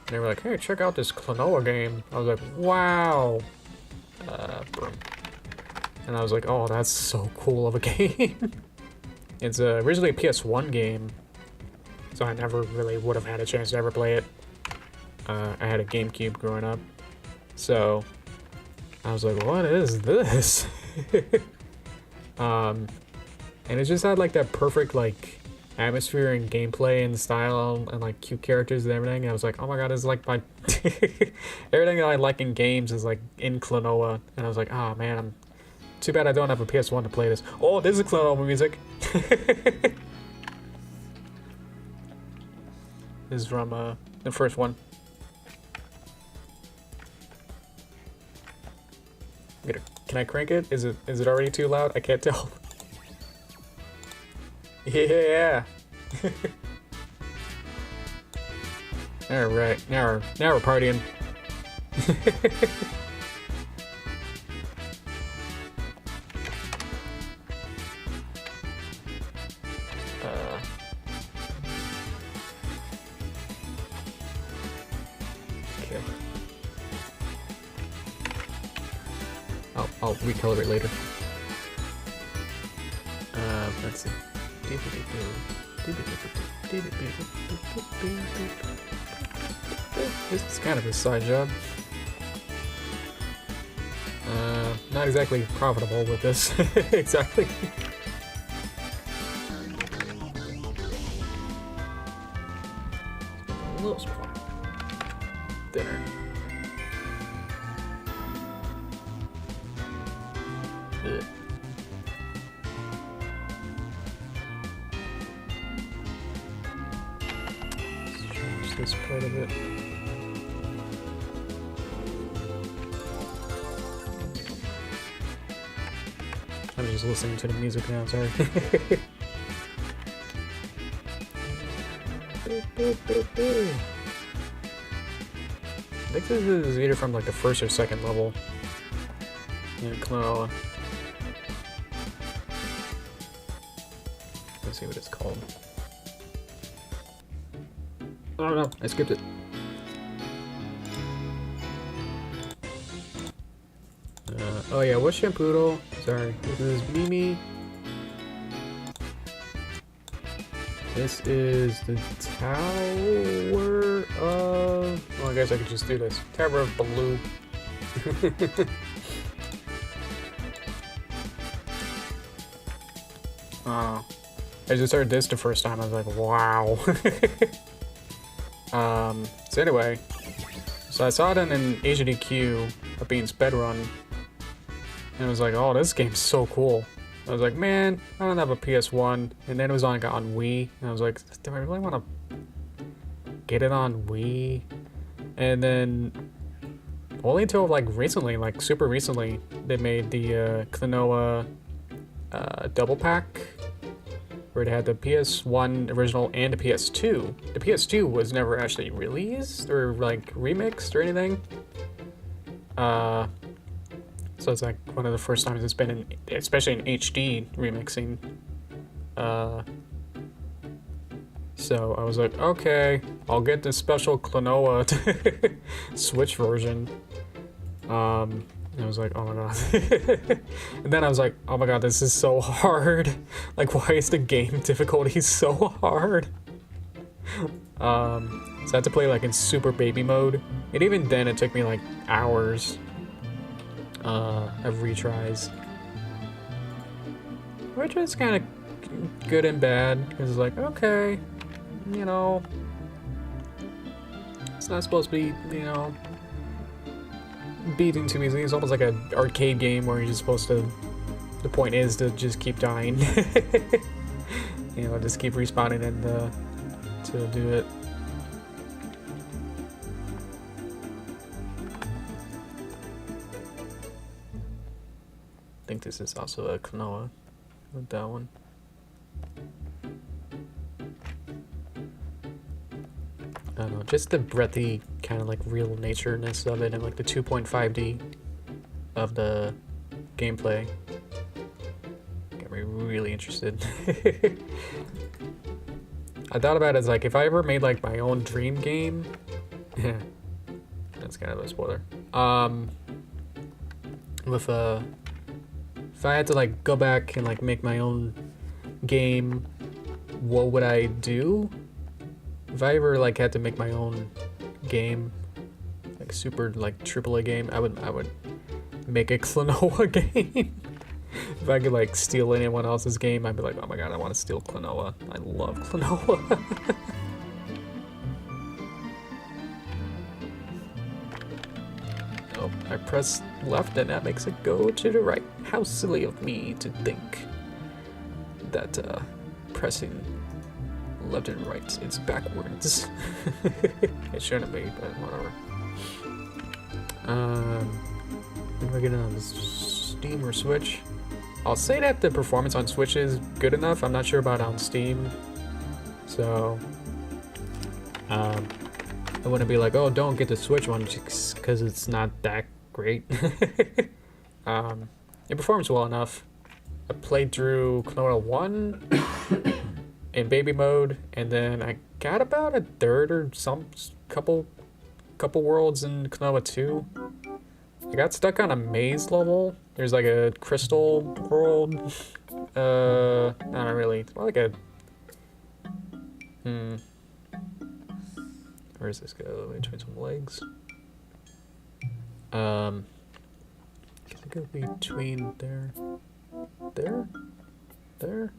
Speaker 1: And they were like, hey, check out this Klonoa game. I was like, wow. Boom. And I was like, oh, that's so cool of a game. It's originally a PS1 game, so I never really would have had a chance to ever play it. I had a GameCube growing up, so I was like, what is this? And it just had like that perfect like atmosphere and gameplay and style and like cute characters and everything. And I was like, oh my god, it's like my everything that I like in games is like in Klonoa. And I was like, oh man, I'm too bad I don't have a PS1 to play this. Oh, this is Klonoa music. This is from the first one. Can I crank it? Is it already too loud? I can't tell. Yeah. All right, now we're partying. Okay. I'll recolor it later. Let's see. This is kind of a side job. Not exactly profitable with this. Exactly. A little spot. Thinner. Ugh. Let's change this part of it. I'm just listening to the music now, sorry. I think this is either from like the first or second level. Yeah, Klonoa. Let's see what it's called. Oh no, I skipped it. Oh yeah, what's Shampoodle? Sorry, this is Mimi. This is the Tower of... Well, I guess I could just do this. Tower of Blue. I just heard this the first time, I was like, wow. So anyway, so I saw it in an HDQ of being spedrun, and I was like, oh, this game's so cool. I was like, man, I don't have a PS1, and then it was on Wii, and I was like, do I really want to get it on Wii? And then, only until like recently, like super recently, they made the Klonoa double pack, where it had the PS1 original and the PS2. The PS2 was never actually released or like remixed or anything. So it's like one of the first times it's been in, especially in HD remixing. So I was like, okay, I'll get the special Klonoa Switch version. And I was like, oh my god. And then I was like, oh my god, this is so hard. Like, why is the game difficulty so hard? So I had to play like in super baby mode. And even then it took me like hours of retries. Which is kind of good and bad, because it's like, okay, you know, it's not supposed to be, you know, beating too easily. It's almost like an arcade game where you're just supposed to, the point is to just keep dying. You know, just keep respawning and to do it. I think this is also a Klonoa with that one. I don't know, just the breathy kind of like real natureness of it and like the 2.5D of the gameplay got me really interested. I thought about it as like, if I ever made like my own dream game, that's kind of a spoiler. If I had to like go back and like make my own game, what would I do? If I ever like had to make my own game, like super like AAA game, I would make a Klonoa game. If I could like steal anyone else's game, I'd be like, oh my god, I want to steal Klonoa. I love Klonoa. Oh, I press left and that makes it go to the right. How silly of me to think that pressing left and right is backwards. It shouldn't be, but whatever. When do I get on this Steam or Switch? I'll say that the performance on Switch is good enough. I'm not sure about on Steam. So, I wouldn't be like, oh, don't get the Switch one because it's not that great. It performs well enough. I played through Klonoa 1 in baby mode, and then I got about a third or couple couple worlds in Klonoa 2. I got stuck on a maze level. There's like a crystal world. Not really. More like a... Where does this go? Let me try some legs. I guess it goes between there. There.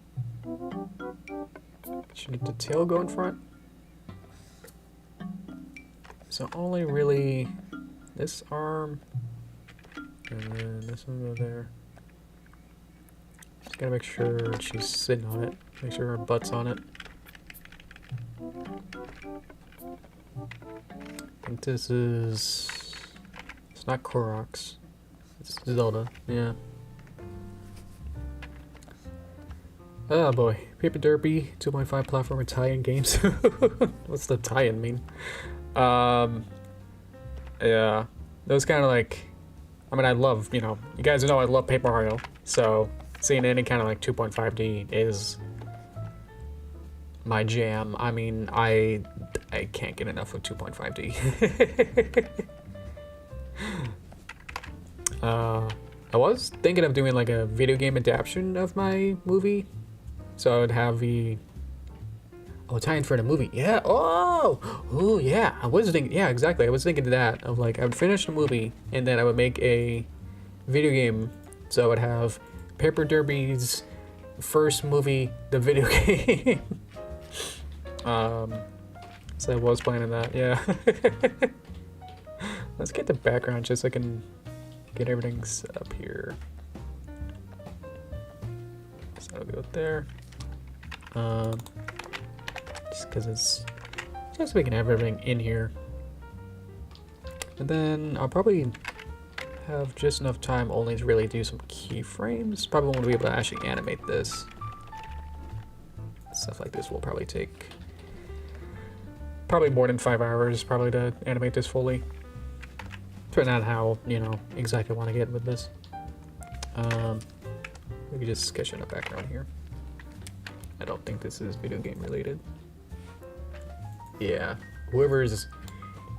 Speaker 1: Should the tail go in front? So only really this arm, and then this one go there. Just gotta make sure she's sitting on it. Make sure her butt's on it. I think this is... It's not Koroks. It's Zelda, yeah. Oh boy. Paper Derpy, 2.5 platformer tie-in games. What's the tie-in mean? Yeah. Those kind of like... I mean, I love, you know... You guys know I love Paper Mario. So, seeing any kind of like 2.5D is... my jam. I mean, I can't get enough of 2.5D. I was thinking of doing like a video game adaptation of my movie. So I would have the... Oh, tie-in for the movie. Yeah. Oh, yeah. I was thinking... Yeah, exactly. I was thinking that. Of like, I would finish the movie, and then I would make a video game. So I would have Paper Derpy's first movie, the video game. So I was planning that, yeah. Let's get the background just so I can get everything set up here. So I'll go there. Just because it's just so we can have everything in here. And then I'll probably have just enough time only to really do some keyframes. Probably won't be able to actually animate this. Stuff like this will probably take probably more than 5 hours probably to animate this fully. Depending on how, you know, exactly want to get with this. Maybe just sketch in a background here. I don't think this is video game related. Yeah, whoever's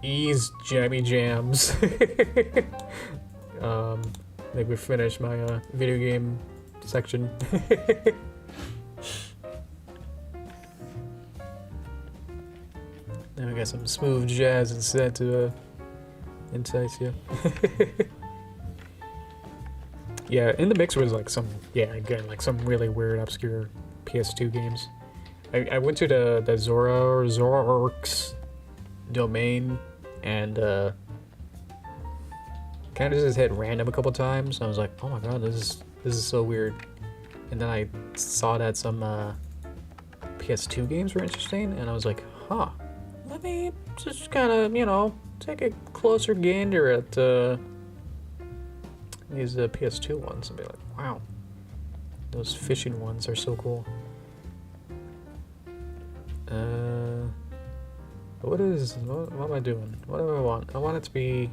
Speaker 1: E's Jammy Jams. Maybe we finish my video game section. Then we got some smooth jazz instead to entice you. Yeah, in the mix was like some, yeah, again, like some really weird, obscure PS2 games. I went to the Zoroark's domain and kind of just hit random a couple times. I was like, oh my god, this is so weird. And then I saw that some PS2 games were interesting, and I was like, huh, let me just kind of, you know, take a closer gander at these PS2 ones and be like, wow, those fishing ones are so cool. What am I doing? What do I want? I want it to be...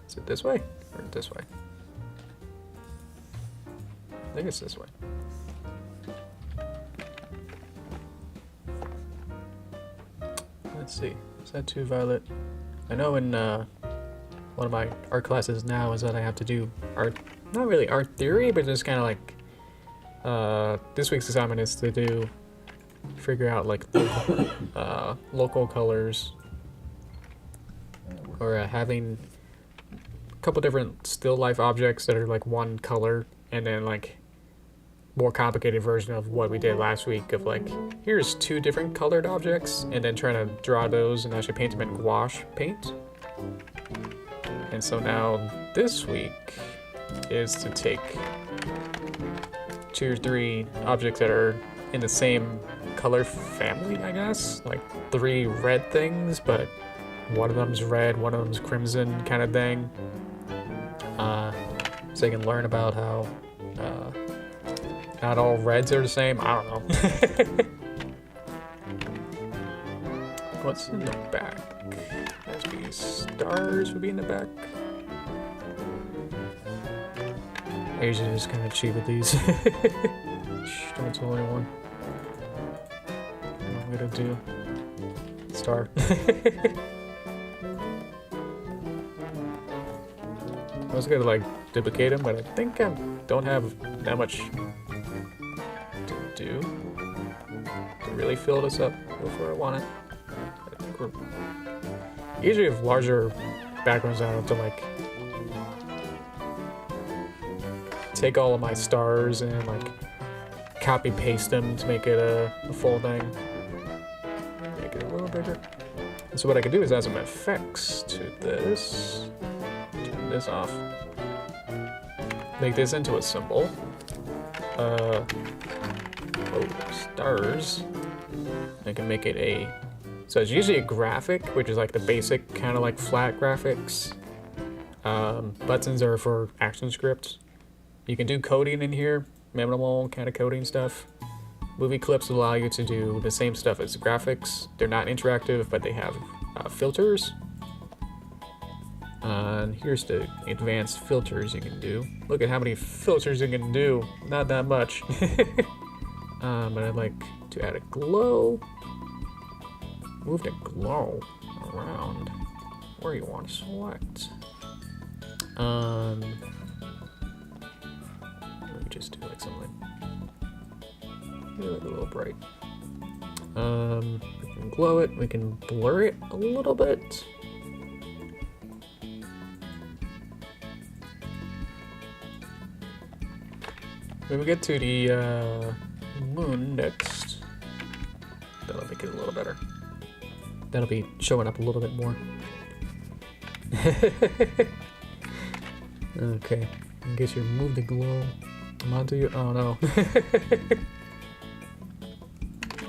Speaker 1: Is it this way? Or this way? I think it's this way. Let's see. Is that too violet? I know in one of my art classes now is that I have to do art, not really art theory, but just kind of like, this week's assignment is to figure out like local colors, or having a couple different still life objects that are like one color, and then like more complicated version of what we did last week of like, here's 2 different colored objects, and then trying to draw those and actually paint them in gouache paint. And so now this week is to take 2 or 3 objects that are in the same color family, I guess, like 3 red things, but one of them's red, one of them's crimson kind of thing, so you can learn about how not all reds are the same. I don't know. What's in the back? Must be stars would be in the back. I usually just kind of cheat with these. Don't tell anyone. What I'm gonna do. star. I was gonna like duplicate him, but I think I don't have that much to do to really fill this up before I want it. I think we're usually with larger backgrounds. I don't have to like take all of my stars and like copy paste them to make it a full thing. Make it a little bigger. And so what I can do is add some effects to this. Turn this off. Make this into a symbol. Oh, stars. I can make it a. So it's usually a graphic, which is like the basic kind of like flat graphics. Buttons are for action scripts. You can do coding in here, minimal kind of coding stuff. Movie clips allow you to do the same stuff as graphics. They're not interactive, but they have filters. And here's the advanced filters you can do. Look at how many filters you can do. Not that much. But I'd like to add a glow. Move the glow around where you want to select. Let me just do like something. Look a little bright. We can glow it. We can blur it a little bit. When we get to the moon next, that'll make it a little better. That'll be showing up a little bit more. Okay, I guess you move the glow. I'm onto you. Oh no.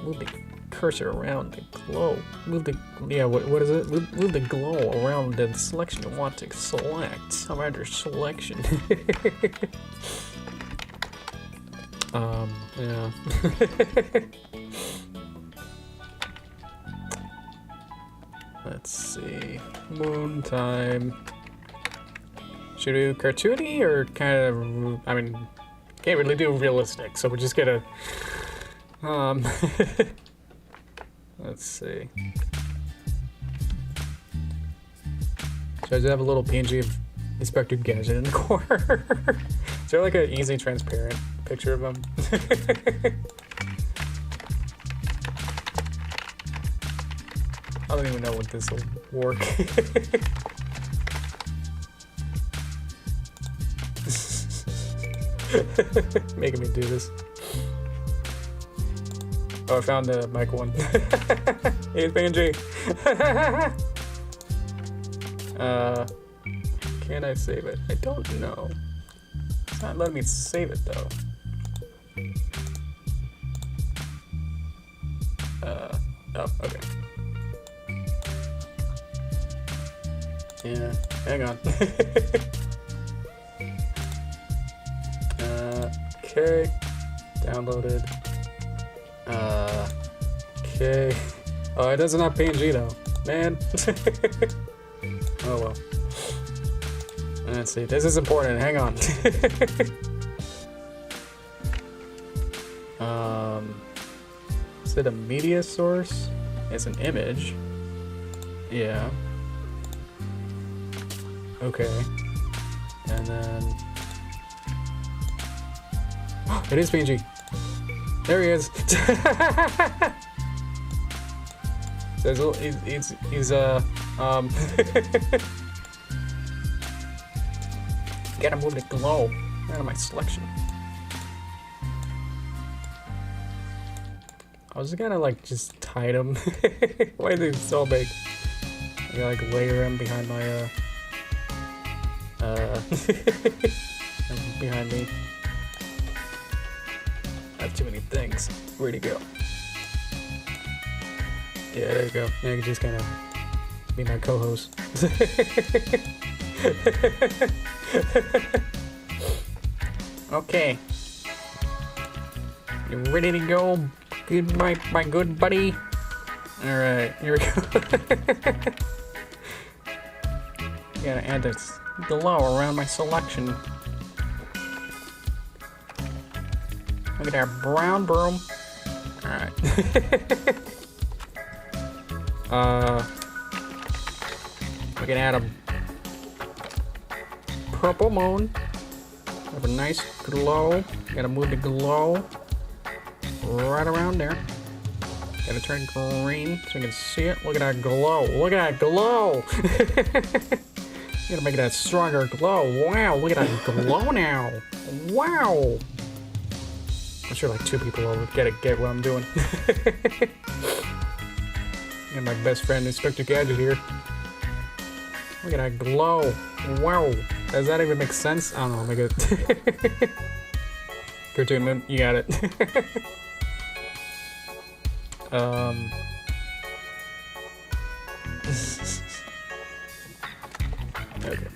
Speaker 1: Move the cursor around the glow. Move the, yeah, what is it? Move the glow around the selection you want to select. Around your selection. Yeah. Let's see. Moon time. Should we do cartoony or kind of, I mean, can't really do realistic, so we're just gonna, let's see. So I just have a little PNG of Inspector Gadget in the corner. Is there like an easy transparent picture of him? I don't even know what this will work. Making me do this. Oh, I found the mic one. Hey, PNG. Can I save it? I don't know. It's not letting me save it though. Oh, okay. Yeah, hang on. Okay, downloaded. Okay. Oh, it doesn't have PNG though, man. Oh well. Let's see. This is important. Hang on. Is it a media source? It's an image. Yeah. Okay. And then it is PNG. There he is. So he's gotta move the glow out of my selection. I was gonna like just hide him. Why is he so big? I gotta like layer him behind my behind me. I have too many things. Where'd he go? Yeah, there you go. Now you can just kind of be my co-host. Okay. You ready to go? Good, my good buddy. All right, here we go. Gotta add this glow around my selection. Look at that brown broom. All right. We can add a purple moon. Have a nice glow. Gotta move the glow right around there. Gotta turn green so we can see it. Look at that glow. Look at that glow. Gotta make that stronger glow. Wow, look at that glow now. Wow. I'm sure like 2 people will get what I'm doing. And my best friend Inspector Gadget here. Look at that glow. Wow. Does that even make sense? I don't know, make it. Cartoon Moon, you got it. Okay.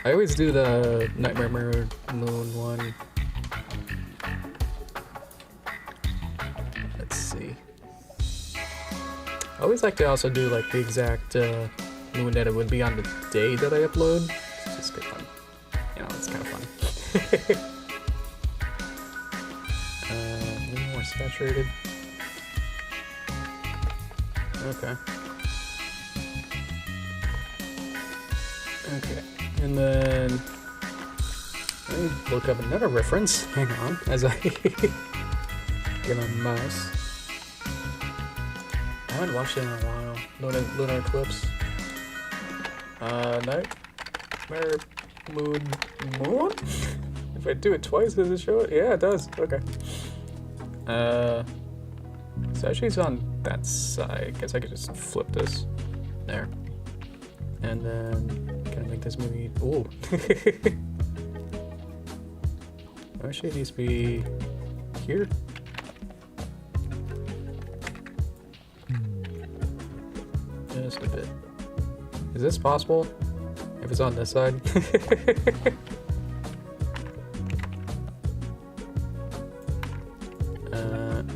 Speaker 1: I always do the Nightmare Moon one. Let's see. I always like to also do like the exact moon that it would be on the day that I upload. It's just good fun. You know, it's kind of fun. A little more saturated. Okay. Okay. And then let me look up another reference. Hang on, as I get my mouse. I haven't watched it in a while. Lunar Eclipse. Nightmare Moon? If I do it twice, does it show it? Yeah, it does. Okay. So actually it's on that side. I guess I could just flip this. There. And then, can I make this movie? Ooh. Actually, it needs to be here. Just a bit. Is this possible? If it's on this side?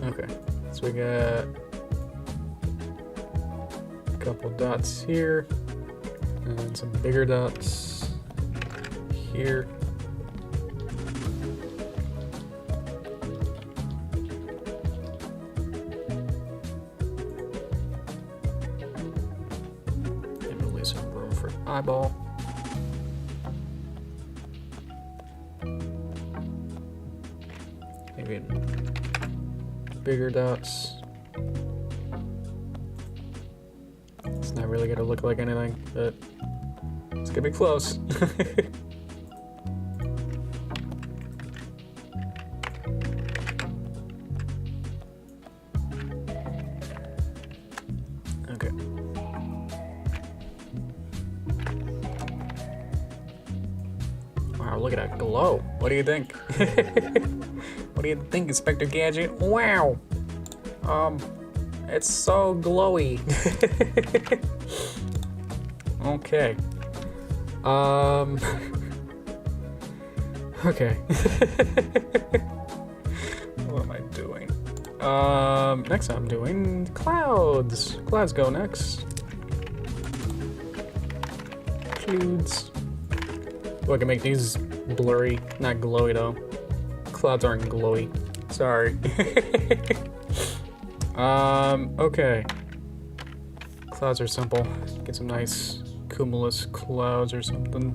Speaker 1: Okay. So we got a couple dots here. And some bigger dots here. And release some room for eyeball. Maybe bigger dots. It's not really gonna look like anything, but it's gonna be close. Okay. Wow, look at that glow. What do you think? What do you think, Inspector Gadget? Wow. It's so glowy. Okay. Okay. What am I doing? Next I'm doing clouds. Clouds go next. Clouds. Oh, I can make these blurry, not glowy though. Clouds aren't glowy. Sorry. Okay. Clouds are simple. Get some nice cumulus clouds or something.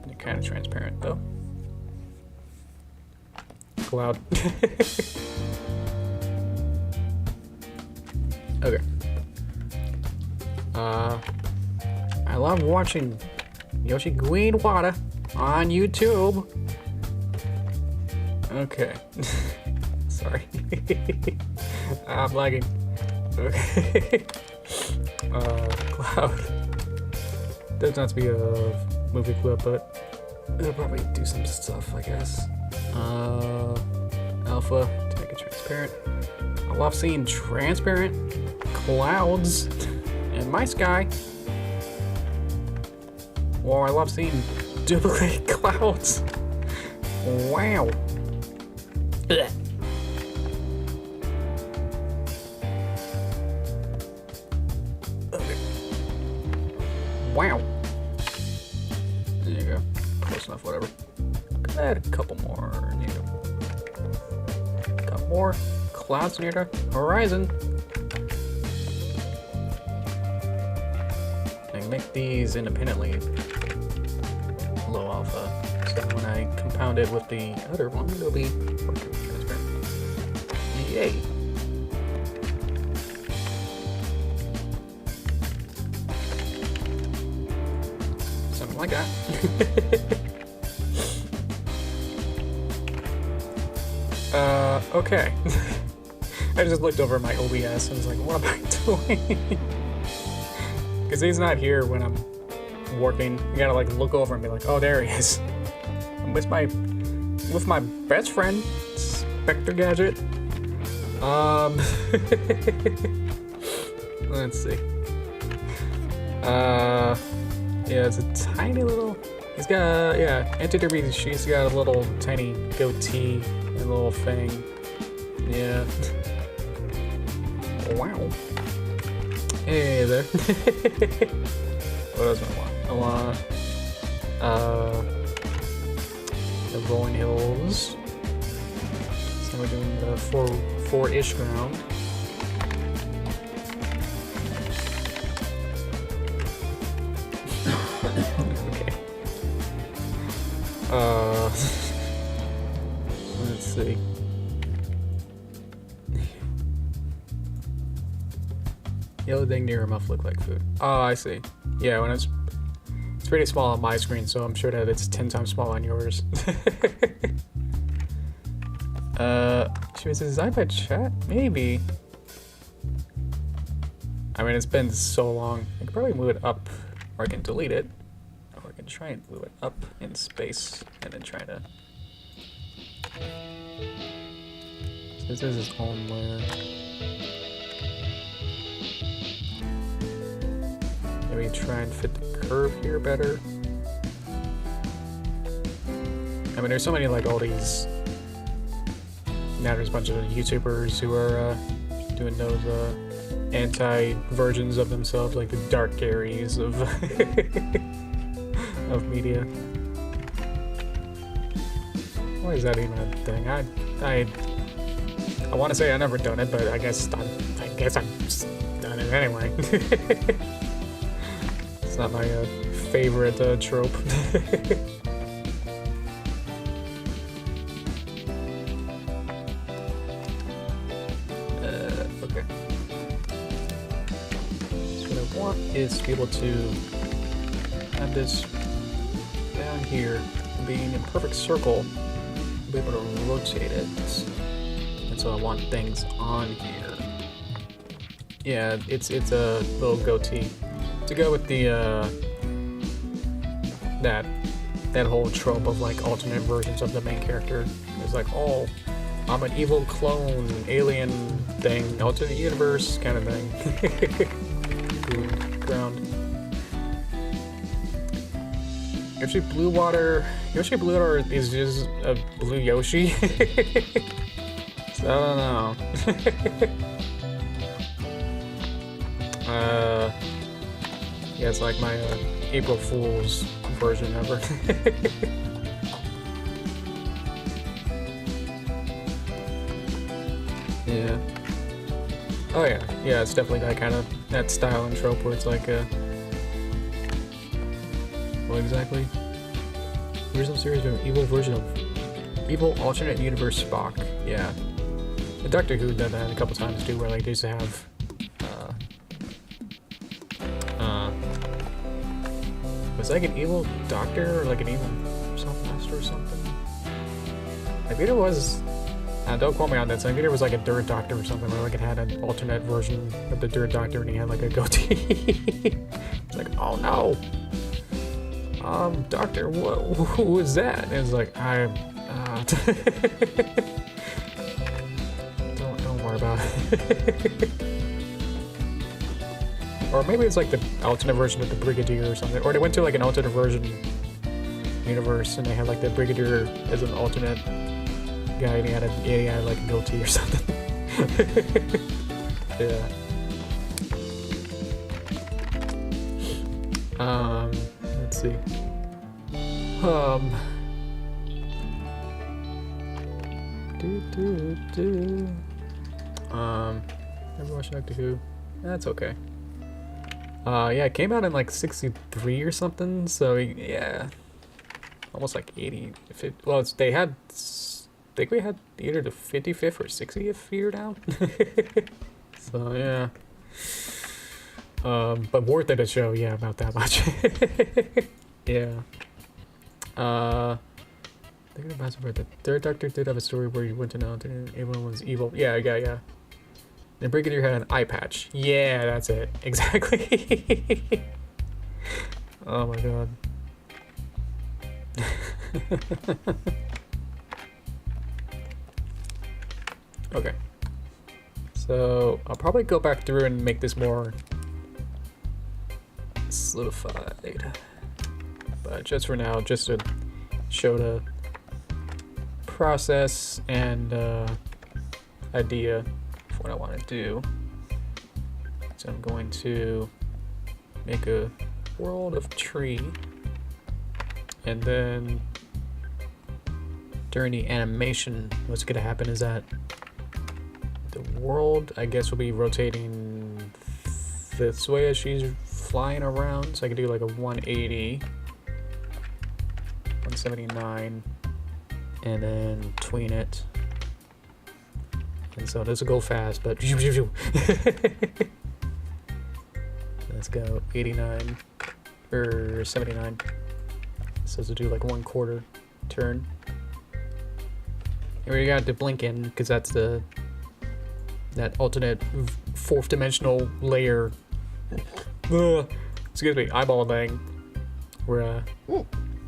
Speaker 1: They're kind of transparent though. Cloud. Okay. I love watching Yoshi Greenwater on YouTube. Okay. Sorry. I'm lagging. Okay. Cloud. Doesn't have to be a movie clip, but it'll probably do some stuff, I guess. Alpha to make it transparent. I love seeing transparent clouds in my sky. Well, I love seeing duplicate clouds. Wow. Ugh. Wow. There you go. Close enough, whatever. Could add a couple more near the... Got more clouds near the horizon. can make these independently low alpha. So when I compound it with the other one, it'll be working transparent. Yay! Something like that. Okay. I just looked over my OBS and was like, what am I doing? Because he's not here when I'm working. You gotta like look over and be like, oh, there he is. I'm with my best friend, Spectre Gadget. Let's see. Yeah, it's a tiny little. He's got Derpy. She's got a little tiny goatee and a little thing. Yeah. Wow. Hey there. What else do I want? I want the rolling hills. So we're doing the four-ish ground. Okay. Let's see. Yellow thing near her mouth look like food. Oh, I see. Yeah, when it's pretty small on my screen, so I'm sure that it's 10 times small on yours. Should we say designed by chat? Maybe. I mean, it's been so long. I could probably move it up, or I can delete it. Or I can try and move it up in space, and then try to... So this is his own layer. Maybe try and fit the curve here better. I mean, there's so many, like, all these... Now there's a bunch of YouTubers who are doing those anti-versions of themselves, like the dark Garys of of media. Why is that even a thing? I want to say I've never done it, but I guess I've done it anyway. It's not my favorite trope. Okay. So what I want is to be able to have this down here being a perfect circle, be able to rotate it. And so I want things on here. Yeah, it's a little goatee. To go with the that whole trope of like alternate versions of the main character. It's like, oh, I'm an evil clone, alien thing, alternate universe kind of thing. Green ground. Yoshi Bluewater is just a blue Yoshi. So I don't know. Yeah, it's like my April Fool's version ever. Yeah. Oh yeah, yeah, it's definitely that kind of that style and trope where it's like what exactly? Original series of evil alternate universe Spock. Yeah. The Doctor Who did that a couple times too, where like they used to have was like an evil doctor or like an evil self-master or something? I think it was. Don't quote me on that. So I think it was like a Dirt Doctor or something, where like it had an alternate version of the Dirt Doctor, and he had like a goatee. It's like, oh no, Doctor, who is that? And it's like, don't worry about it. Or maybe it's like the alternate version of the Brigadier or something. Or they went to like an alternate version universe and they had like the Brigadier as an alternate guy and he had like a goatee or something. Yeah. Let's see. Never watched Doctor Who. That's okay. Yeah, it came out in like 63 or something, so yeah. Almost like 80. If it, well, they had, I think we had either the 55th or 60th year now. So yeah. But worth it to show, yeah, about that much. Yeah. Thinking about the third Doctor did have a story where you went to know everyone was evil. Yeah. Then break in your head an eye patch. Yeah, that's it. Exactly. Oh my god. Okay. So I'll probably go back through and make this more solidified. But just for now, just to show the process and idea of what I want to do. So I'm going to make a world of tree, and then during the animation, what's going to happen is that the world, I guess, will be rotating this way as she's flying around. So I can do like a 180, 179, and then tween it. And so this will go fast, but let's go 89 or 79. So to do like 1/4 turn. And we got the blink in because that's that alternate fourth dimensional layer. Excuse me, eyeball thing. Where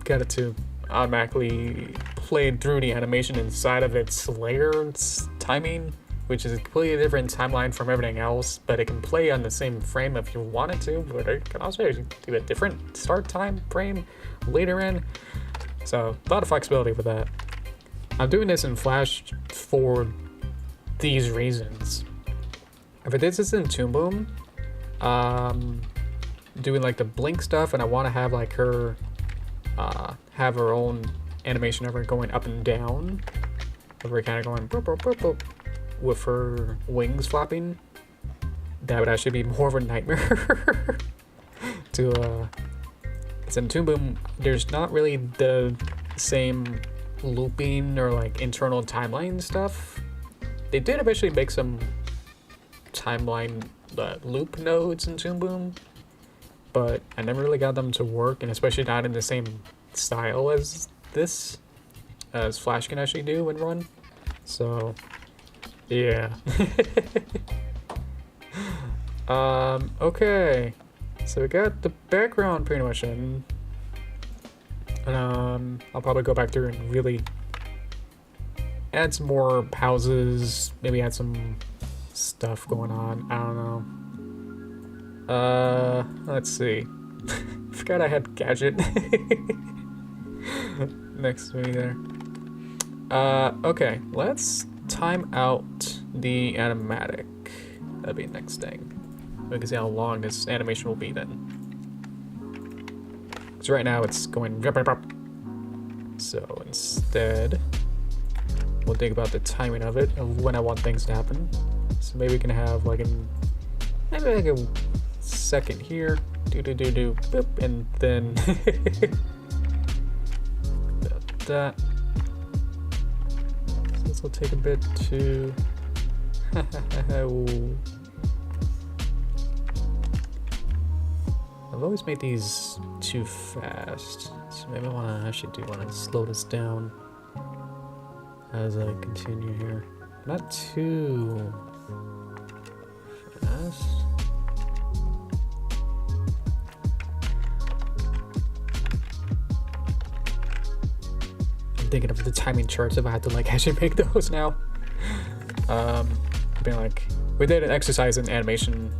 Speaker 1: got it to automatically play through the animation inside of its layer timing, which is a completely different timeline from everything else, but it can play on the same frame if you want it to, but it can also do a different start time frame later in. So a lot of flexibility with that. I'm doing this in Flash for these reasons. If I did this in Toon Boom, doing like the blink stuff, and I want to have like her have her own animation of her going up and down, of her kind of going boop, boop, boop, boop, with her wings flapping, that would actually be more of a nightmare to because in Toon Boom there's not really the same looping or like internal timeline stuff. They did eventually make some timeline loop nodes in Toon Boom, but I never really got them to work, and especially not in the same style as this, as Flash can actually do and run. So yeah. Okay, so we got the background pretty much in. I'll probably go back through and really add some more houses, maybe add some stuff going on. I don't know. Let's see. Forgot I had Gadget next to me there. Okay, let's time out the animatic. That'll be the next thing. We can see how long this animation will be then. So right now it's going. So instead, we'll think about the timing of it and when I want things to happen. So maybe we can have like maybe like a second here, boop, and then that. So this will take a bit to. I've always made these too fast, so maybe I actually want to slow this down as I continue here. Not too fast. I'm thinking of the timing charts if I had to like actually make those now. Being like, we did an exercise in animation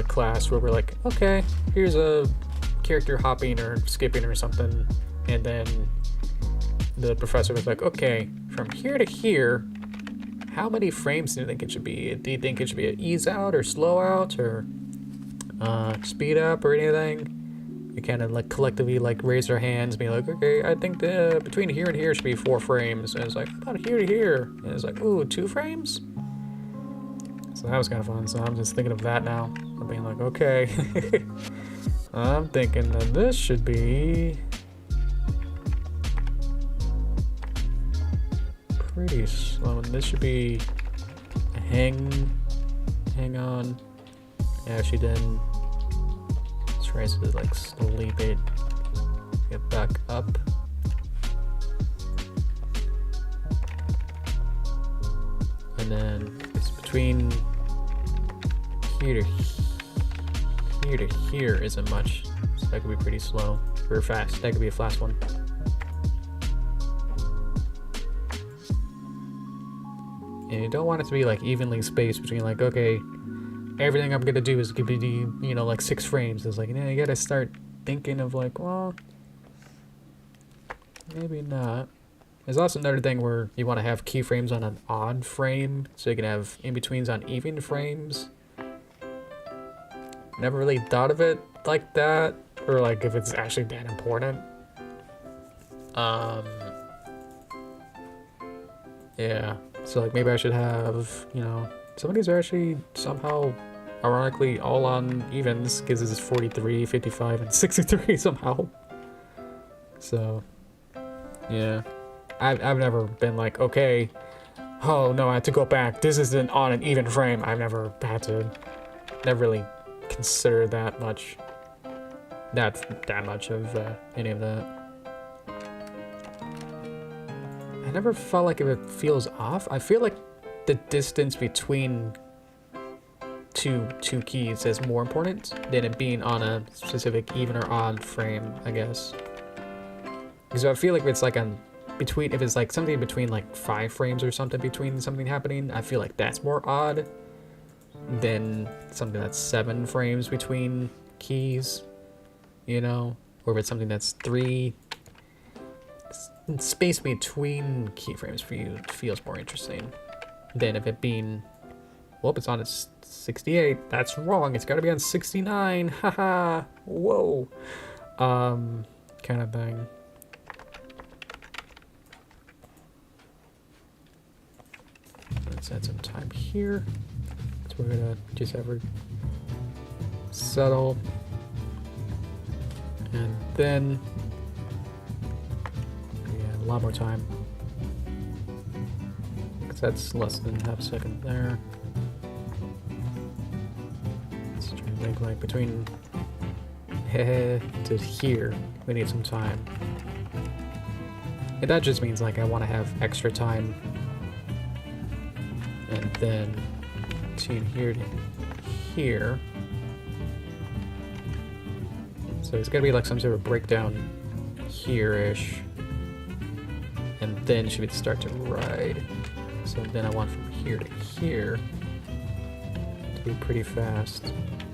Speaker 1: class where we're like, okay, here's a character hopping or skipping or something, and then the professor was like, okay, from here to here, how many frames do you think it should be? Do you think it should be an ease out or slow out or speed up or anything? We kind of like collectively like raise our hands, be like, okay, I think between here and here should be 4 frames, and it's like, about here to here, and it's like, ooh, 2 frames. So that was kind of fun. So I'm just thinking of that now. I'm being like, okay. I'm thinking that this should be pretty slow. And this should be a hang on. Actually then tries to like slowly get back up. And then it's between here to here isn't much, so that could be pretty slow or fast. That could be a fast one. And you don't want it to be like evenly spaced between like, okay, everything I'm gonna do is gonna be, you know, like 6 frames. It's like, you know, you gotta start thinking of like, well, maybe not. There's also another thing where you want to have keyframes on an odd frame, so you can have in-betweens on even frames. Never really thought of it like that, or like if it's actually that important. Yeah, so like maybe I should have, you know, some of these are actually somehow ironically all on evens, because this is 43, 55, and 63 somehow. So, yeah. I've never been like, okay, oh no, I have to go back. This isn't on an even frame. I've never had to, never really considered that much, that much of any of that. I never felt like if it feels off. I feel like the distance between two keys is more important than it being on a specific even or odd frame, I guess. Because I feel like if it's like if it's like something between like 5 frames or something between something happening, I feel like that's more odd than something that's 7 frames between keys, you know? Or if it's something that's 3, space between keyframes for you feels more interesting than if it being, well, it's on 68, that's wrong, it's gotta be on 69, haha, whoa, kind of thing. Let's add some time here. So we're gonna just have her settle. And then, yeah, a lot more time. Because that's less than half a second there. Let's try to make like between to here, we need some time. And that just means like I want to have extra time. And then between here to here. So it's gonna be like some sort of breakdown here-ish. And then she would start to ride. So then I want from here to here to be pretty fast.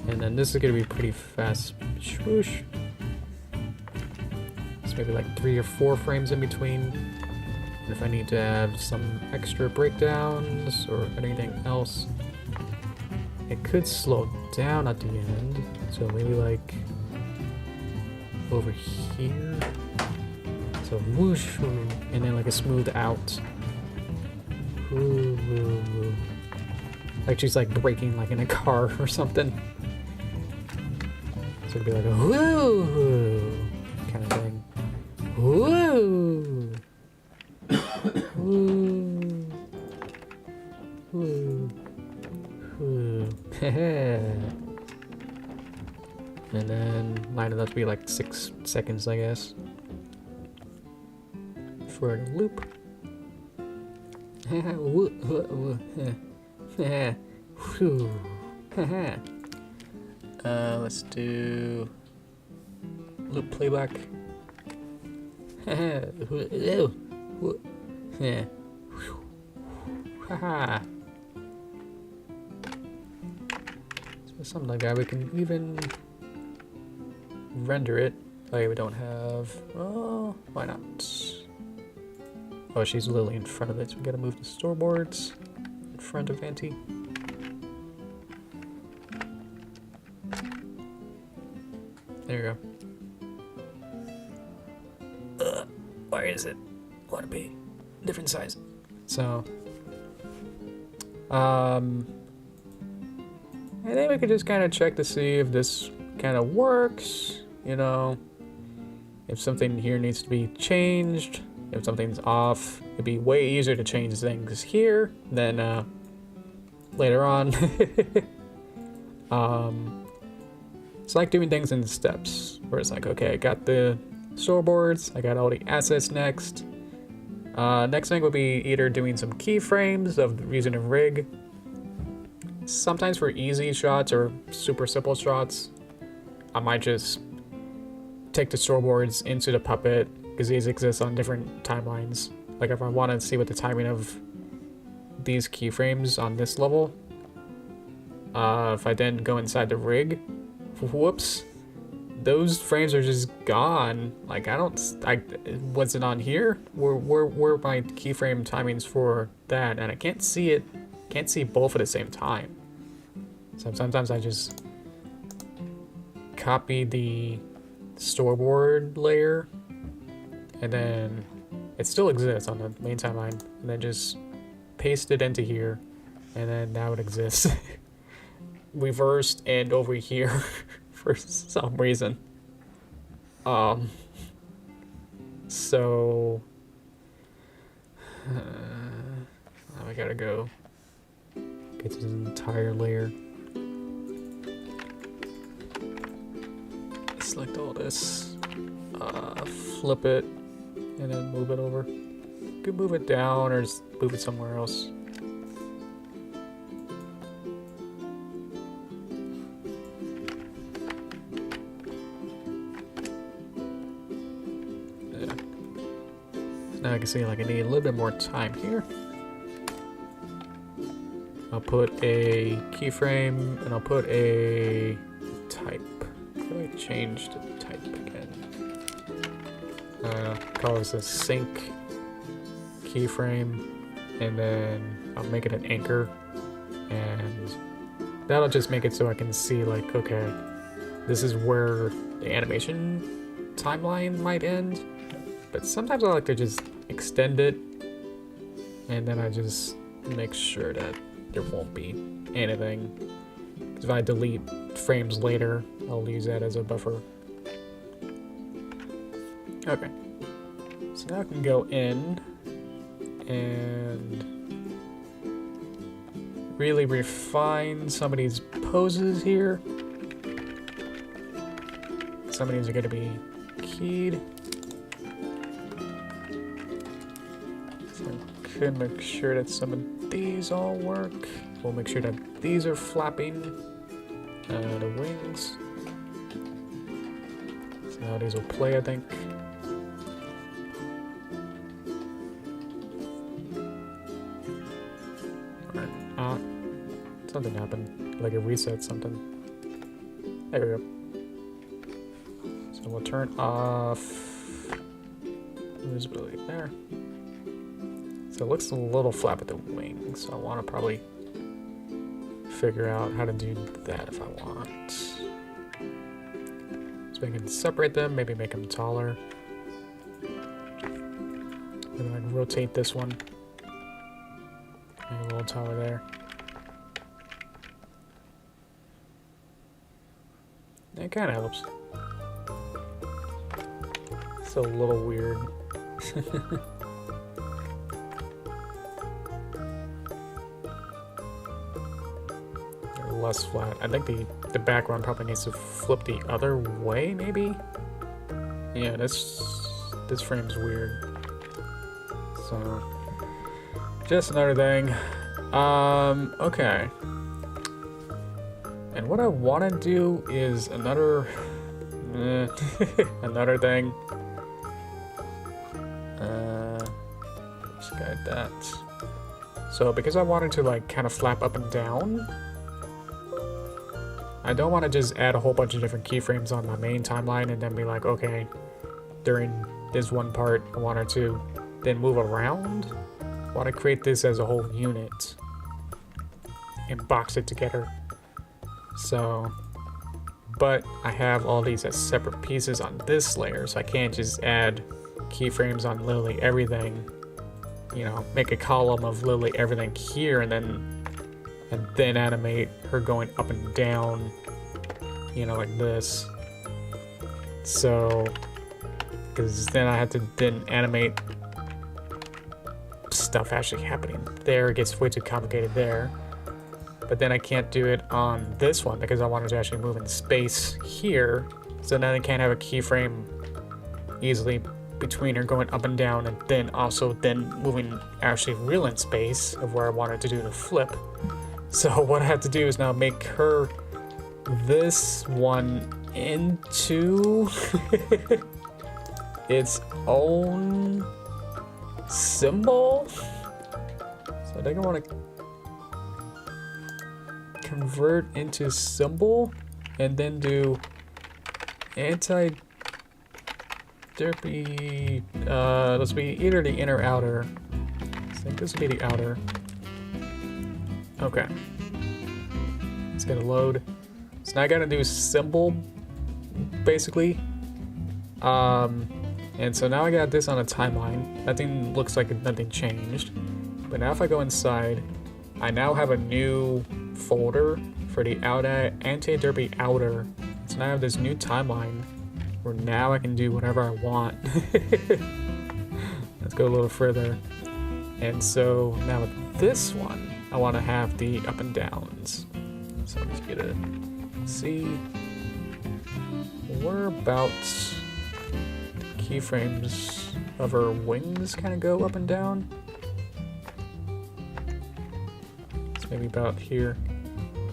Speaker 1: And then this is gonna be pretty fast. Swoosh. So maybe like 3 or 4 frames in between. And if I need to have some extra breakdowns or anything else, it could slow down at the end. So maybe like over here. So whoosh, and then like a smooth out. Ooh. Like she's like braking like in a car or something. So it'd be like a woo kind of thing. Woo. Woo. Woo. Woo. And then line it up to be like 6 seconds, I guess. For a loop. Let's do loop playback. So something like that. We can even render it. Oh, we don't have. Oh, why not? Oh, she's literally in front of it, so we gotta move the storyboards in front of Auntie. There you go. Where is it? Want to be different size. So, And then we could just kind of check to see if this kind of works, you know, if something here needs to be changed, if something's off. It'd be way easier to change things here than later on. It's like doing things in steps, where it's like, okay, I got the storyboards, I got all the assets next. Next thing would be either doing some keyframes of using a rig. Sometimes for easy shots or super simple shots, I might just take the storyboards into the puppet, because these exist on different timelines. Like if I want to see what the timing of these keyframes on this level, if I then go inside the rig, whoops, those frames are just gone. Like was it on here? Where my keyframe timings for that? And I can't see it, can't see both at the same time. So sometimes I just copy the storyboard layer, and then it still exists on the main timeline, and then just paste it into here, and then now it exists reversed and over here for some reason. So now I gotta go get to the entire layer. Select all this, flip it, and then move it over. You could move it down or just move it somewhere else. Yeah. Now I can see like I need a little bit more time here. I'll put a keyframe and I'll put a type. How do I change the type again? Call this a sync keyframe, and then I'll make it an anchor, and that'll just make it so I can see like, okay, this is where the animation timeline might end. But sometimes I like to just extend it, and then I just make sure that there won't be anything. Because if I delete frames later, I'll use that as a buffer. Okay, so now I can go in and really refine some of these poses here. Some of these are going to be keyed. So I could make sure that some of these all work. We'll make sure that these are flapping. The wings. So now these will play, I think. Something happened. Like it reset something. There we go. So we'll turn off visibility there. So it looks a little flat with the wings, so I want to probably figure out how to do that if I want. So we can separate them, maybe make them taller. And then I can rotate this one. Make a little taller there. It kind of helps. It's a little weird. Less flat. I think the background probably needs to flip the other way, maybe? Yeah, this frame's weird. So, just another thing. Okay. And what I want to do is another another thing. Just got that. So because I wanted to like kind of flap up and down, I don't want to just add a whole bunch of different keyframes on my main timeline and then be like, okay, during this one part I wanted to then move around. I want to create this as a whole unit and box it together. So, but I have all these as separate pieces on this layer, so I can't just add keyframes on literally everything, you know, make a column of literally everything here and then and then animate her going up and down, you know, like this. So, because then I have to then animate stuff actually happening there. It gets way too complicated there. But then I can't do it on this one because I wanted to actually move in space here. So then I can't have a keyframe easily between her going up and down and then also then moving actually real in space of where I wanted to do the flip. So what I have to do is now make her this one into its own symbol. So I think I want to convert into symbol and then do anti derpy, let's be either the inner or outer. I think this will be the outer. Okay. It's gonna load. So now I gotta do symbol, basically. And so now I got this on a timeline. That thing looks like nothing changed. But now if I go inside, I now have a new folder for the anti-derpy outer. So now I have this new timeline where now I can do whatever I want. Let's go a little further. And so now with this one, I want to have the up and downs. So I'm just gonna see whereabouts the keyframes of her wings kind of go up and down. It's maybe about here.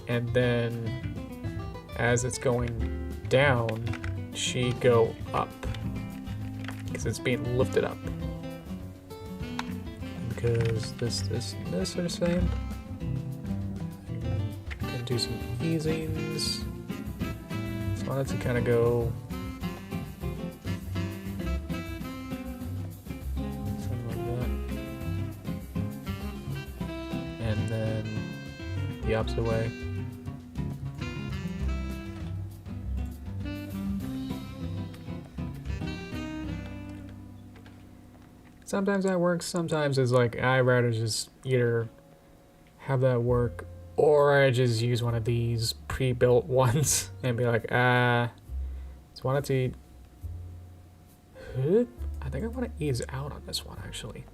Speaker 1: And then as it's going down, she go up because it's being lifted up. Because this are the same. Can do some easings. So I wanted to kind of go something like that, and then the opposite way. Sometimes that works, sometimes it's like, I'd rather just either have that work, or I just use one of these pre-built ones and be like, so wanted to, I think I want to ease out on this one actually.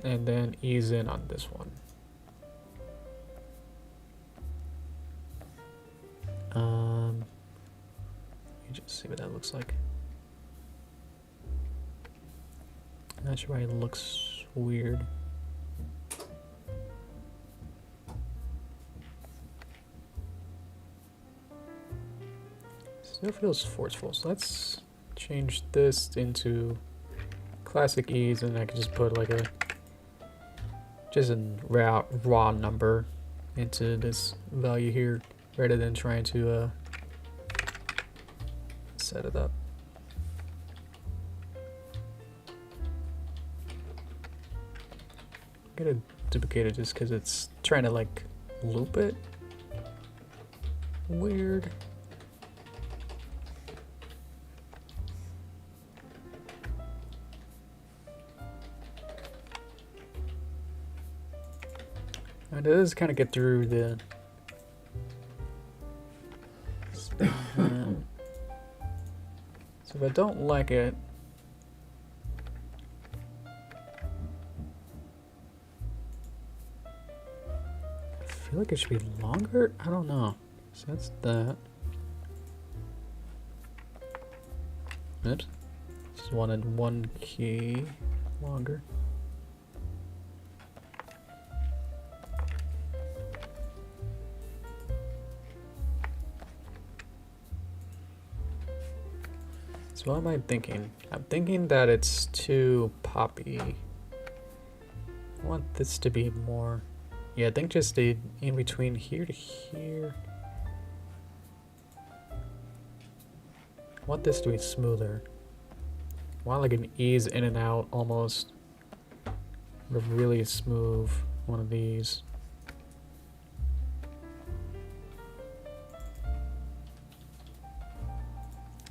Speaker 1: And then ease in on this one. Let me just see what that looks like. Not sure why it looks weird. Still feels forceful, so let's change this into classic ease, and I can just put like just a raw number into this value here, rather than trying to set it up. I'm gonna duplicate it just because it's trying to like loop it. Weird. And it does kind of get through the so if I don't like it, I feel like it should be longer. I don't know. So that's that. Oops. Just wanted one key longer. So what am I thinking? I'm thinking that it's too poppy. I want this to be more. Yeah, I think just the in between here to here. I want this to be smoother. I want like an ease in and out almost. A really smooth one of these.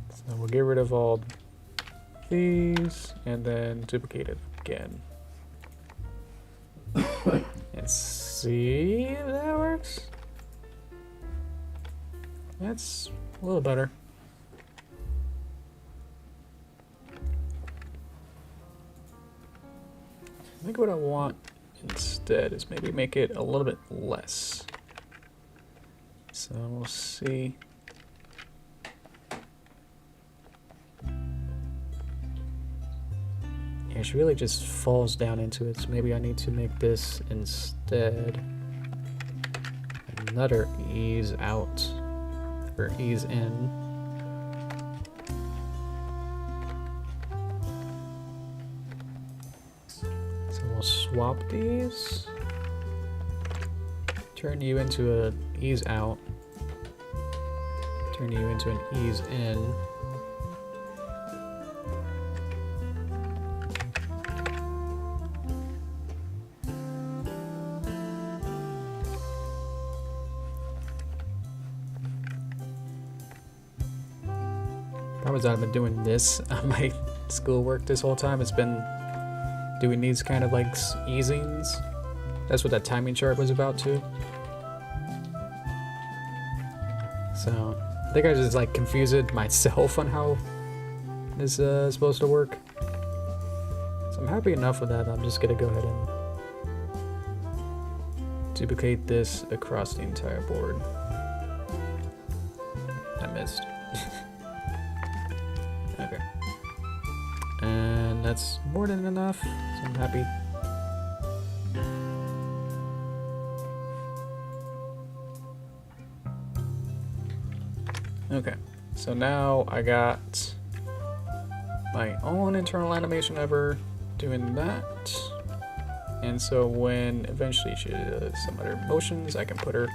Speaker 1: So we'll get rid of all these and then duplicate it again. see if that works. That's a little better. I think what I want instead is maybe make it a little bit less. So we'll see. Yeah, she really just falls down into it, so maybe I need to make this instead another ease out, or ease in. So we'll swap these. Turn you into an ease out. Turn you into an ease in. I've been doing this on my schoolwork this whole time. It's been doing these kind of like easings. That's what that timing chart was about too. So I think I just like confused myself on how this is supposed to work. So I'm happy enough with that. I'm just gonna go ahead and duplicate this across the entire board. I missed. Okay. And that's more than enough, so I'm happy. Okay, so now I got my own internal animation of her doing that. And so when eventually she does some other motions, I can put her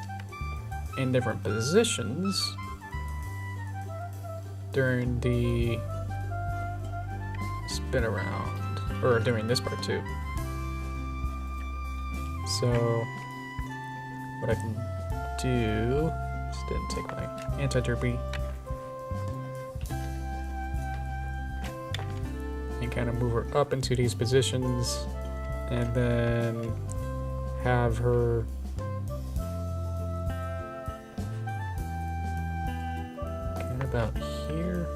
Speaker 1: in different positions during the spin around, or during this part too. So what I can do, just didn't take my anti-derpy, and kind of move her up into these positions, and then have her kind of about here.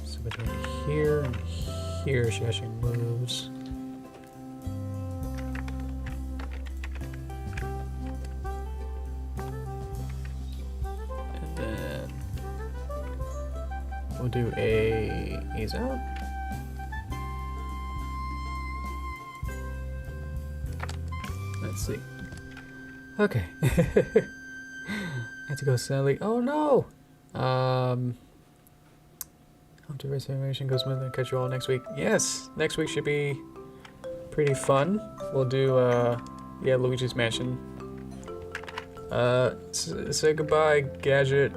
Speaker 1: So between here and here, she actually moves. And then we'll do a ease out. Let's see. Okay. I have to go sadly. Oh no! Hope the rest of the animation goes smoothly and catch you all next week. Yes! Next week should be pretty fun. We'll do, yeah, Luigi's Mansion. Say goodbye, Gadget.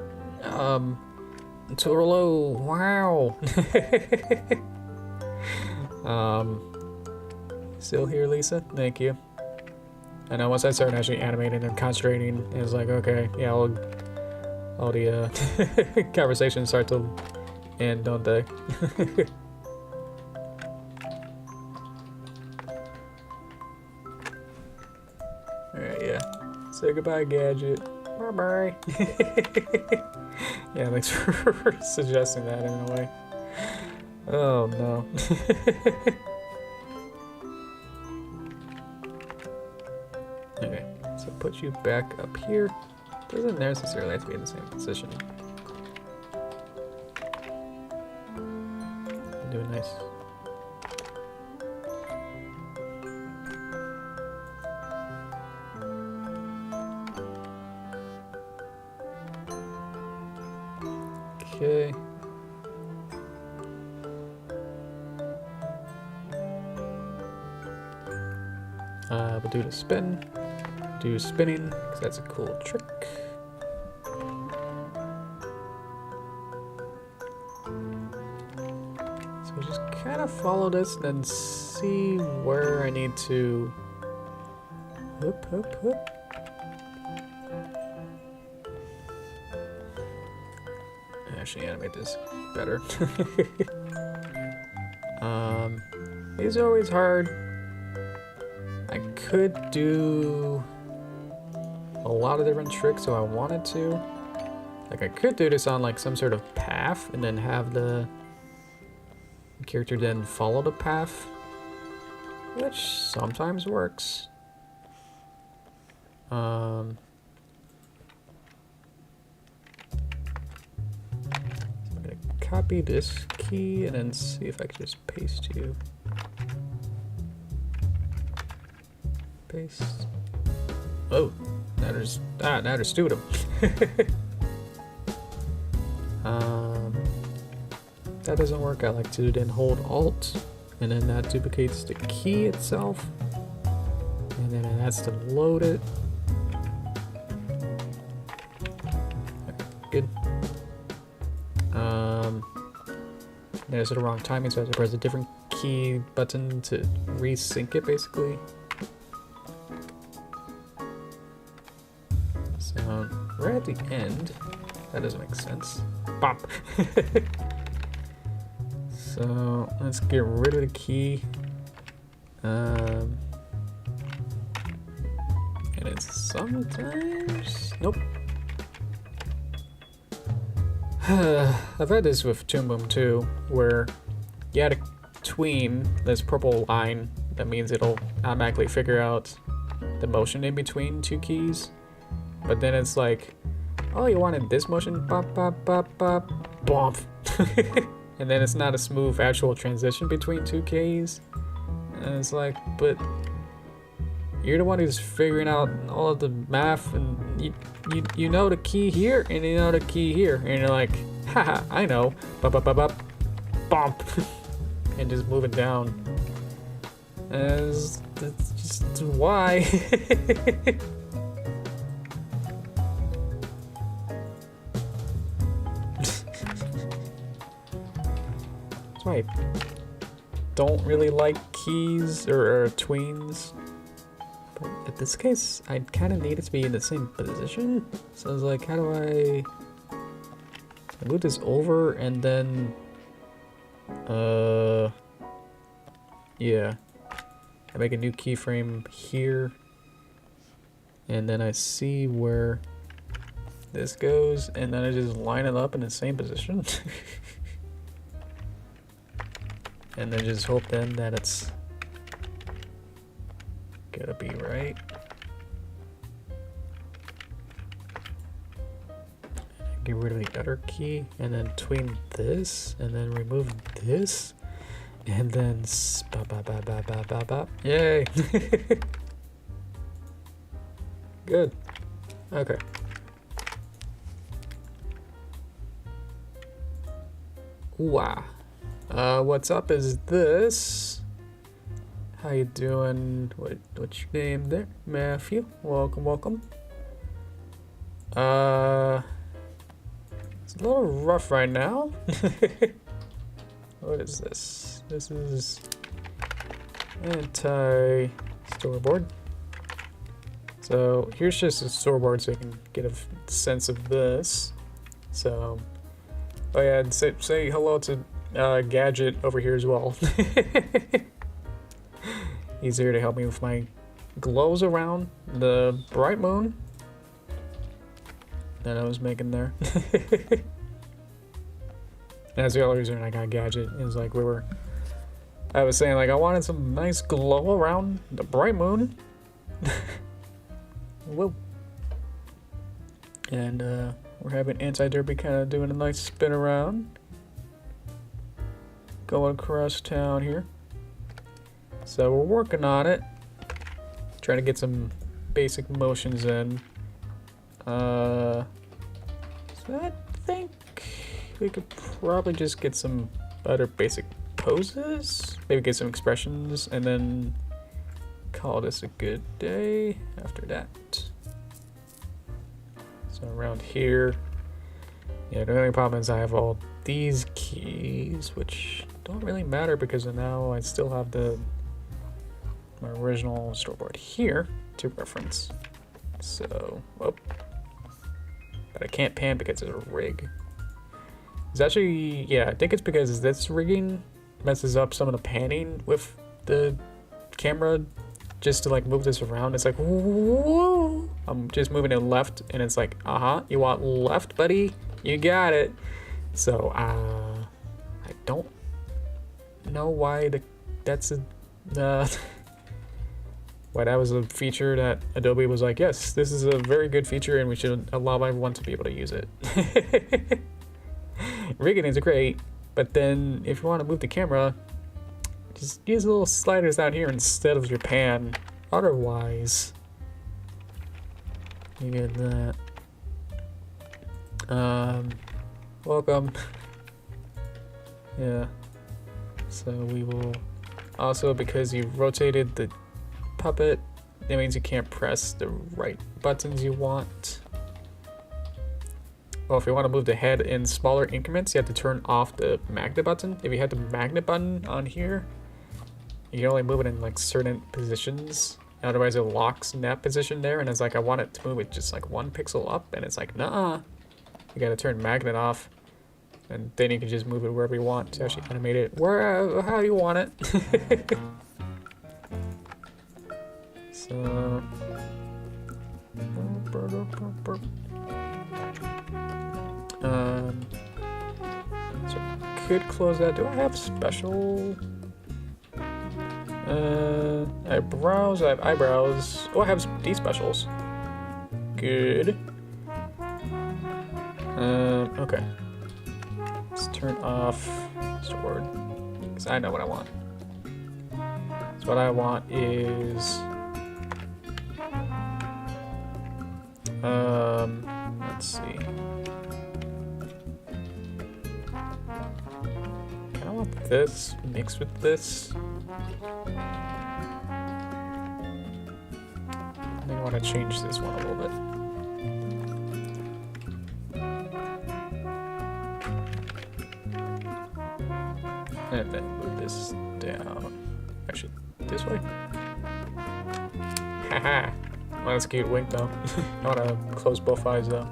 Speaker 1: Turlo, wow! Still here, Lisa? Thank you. I know once I started actually animating and concentrating, it was like, okay, yeah, all the conversations start to end, don't they? Alright, yeah. Say goodbye, Gadget. Bye-bye. Yeah, thanks for suggesting that in a way. Oh, no. Okay, so put you back up here. Doesn't necessarily have to be in the same position. Do it nice. Okay. We'll do the spin. Do spinning, because that's a cool trick. So we'll just kind of follow this and then see where I need to hoop, hoop, hoop. Actually, animate this better. These are always hard. I could do a lot of different tricks if I wanted to. Like, I could do this on like some sort of path and then have the character then follow the path, which sometimes works. I'm gonna copy this key and then see if I can just paste you. Paste. Oh, now there's two of them. That doesn't work. I like to then hold Alt, and then that duplicates the key itself, and then it has to load it. Good. There's the wrong timing, so I have to press a different key button to resync it, basically. So we're at the end. That doesn't make sense. Bop. So let's get rid of the key. And it's sometimes... Nope. I've had this with Toon Boom too, where you had a tween this purple line. That means it'll automatically figure out the motion in between two keys. But then it's like, oh, you wanted this motion? Bop, bop, bop, bop, bump. And then it's not a smooth actual transition between two keys. And it's like, but you're the one who's figuring out all of the math, and you know the key here, and you know the key here, and you're like, haha, I know, bop, bop, bop, bop, bump, and just move it down. And that's just why. That's why I don't really like keys or tweens. But in this case, I kind of need it to be in the same position. So I was like, how do I move this over and then, yeah. I make a new keyframe here. And then I see where this goes, and then I just line it up in the same position. And then just hope then that it's gotta be right. Get rid of the other key, and then tween this, and then remove this, and then bop, bop, bop, bop, bop, bop, bop. Yay! Good. Okay. Wow. What's up is this. How you doing? What's your name there? Matthew. Welcome, welcome. It's a little rough right now. What is this? This is anti-storyboard. So here's just a storyboard so you can get a sense of this. So, oh yeah, and say hello to Gadget over here as well. He's here to help me with my glows around the bright moon that I was making there. And that's the only reason I got Gadget. Is like I was saying, like, I wanted some nice glow around the bright moon. Whoa. And we're having Anti-Derpy kind of doing a nice spin around. Going across town here. So we're working on it. Trying to get some basic motions in. So I think we could probably just get some other basic poses. Maybe get some expressions and then call this a good day after that. So around here, yeah, the only problem is I have all these keys, which don't really matter because now I still have my original storyboard here to reference. So, whoop. But I can't pan because it's a rig. It's actually, yeah, I think it's because this rigging messes up some of the panning with the camera just to like move this around. It's like, whoa, I'm just moving it left and it's like, you want left, buddy? You got it. So, I don't know why that's a, why that was a feature that Adobe was like, yes, this is a very good feature and we should allow everyone to be able to use it. Rigging is great, but then if you want to move the camera, just use little sliders down here instead of your pan. Otherwise, you get that. Welcome. Yeah. So we will also, because you rotated the puppet, that means you can't press the right buttons you want. Well, if you want to move the head in smaller increments, you have to turn off the magnet button. If you had the magnet button on here, you can only move it in like certain positions. Otherwise it locks in that position there, and it's like, I want it to move it just like 1 pixel up, and it's like, nah. You gotta turn magnet off, and then you can just move it wherever you want to actually animate it how you want it. So so I could close that. Do I have special eyebrows? I have eyebrows. Oh, I have these specials. Good. Okay. Let's turn off stored, because I know what I want. So what I want is let's see. I want this mixed with this. I think I want to change this one a little bit. And then move this down. Actually, this way. Haha! Well, that's a cute wink though. I want to close both eyes though.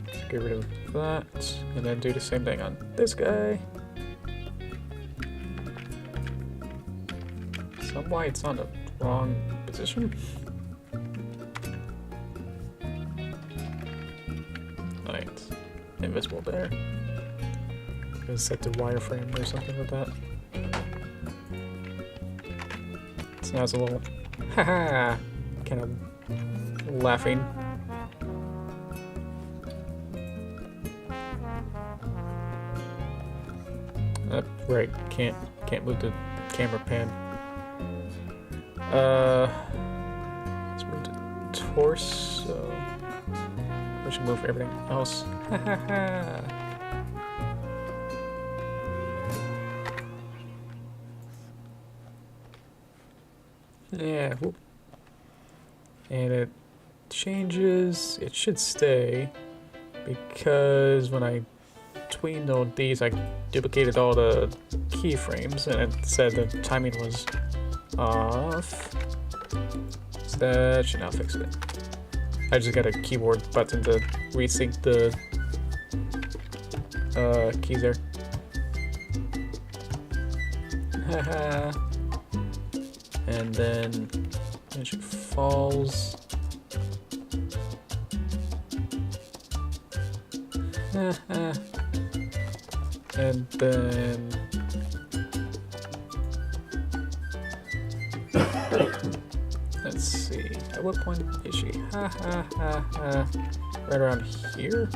Speaker 1: Let's get rid of that. And then do the same thing on this guy. Some why it's on the wrong position. Alright. Invisible there. Gonna set to wireframe or something like that. So now it's a little haha kind of laughing. Right, can't move the camera pan. Let's move the torso. We should move everything else. Yeah, whoop. And it changes. It should stay because when I tweened all these, I duplicated all the keyframes and it said the timing was off. So that should now fix it. I just got a keyboard button to resync the keys there. Haha. And then it should falls. Haha. And then let's see. At what point is she? Right around here.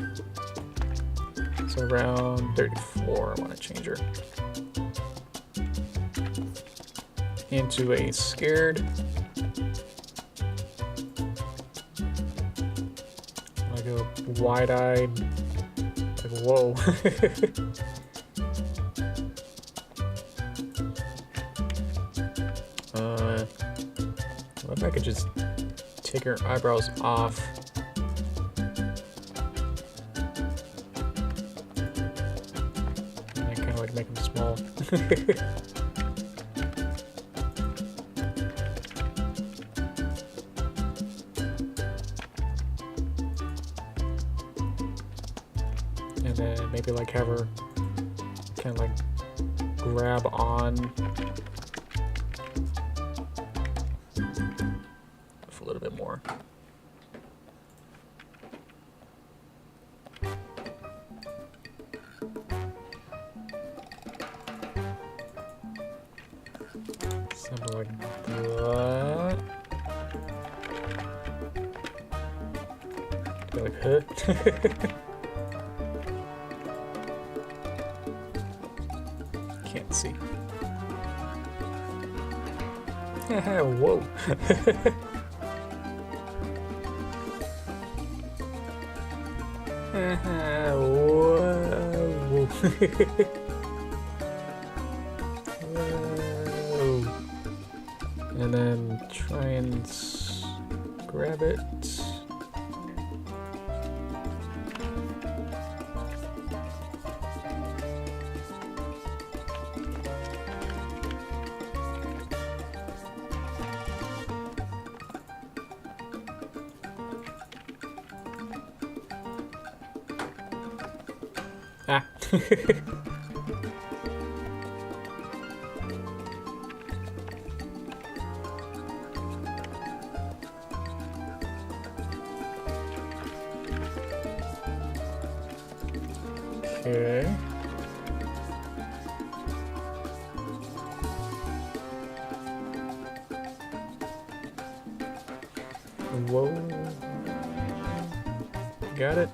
Speaker 1: So around 34. I want to change her into a scared. I go wide-eyed. Like, whoa. What if I could just take her eyebrows off? And I kind of like make them small. and then maybe like have her kind of like grab on a little bit more. Something like that. Like, huh? Can't see. Whoa. Whoa. Whoa. And then try and grab it. Ah. Okay. Whoa. Got it.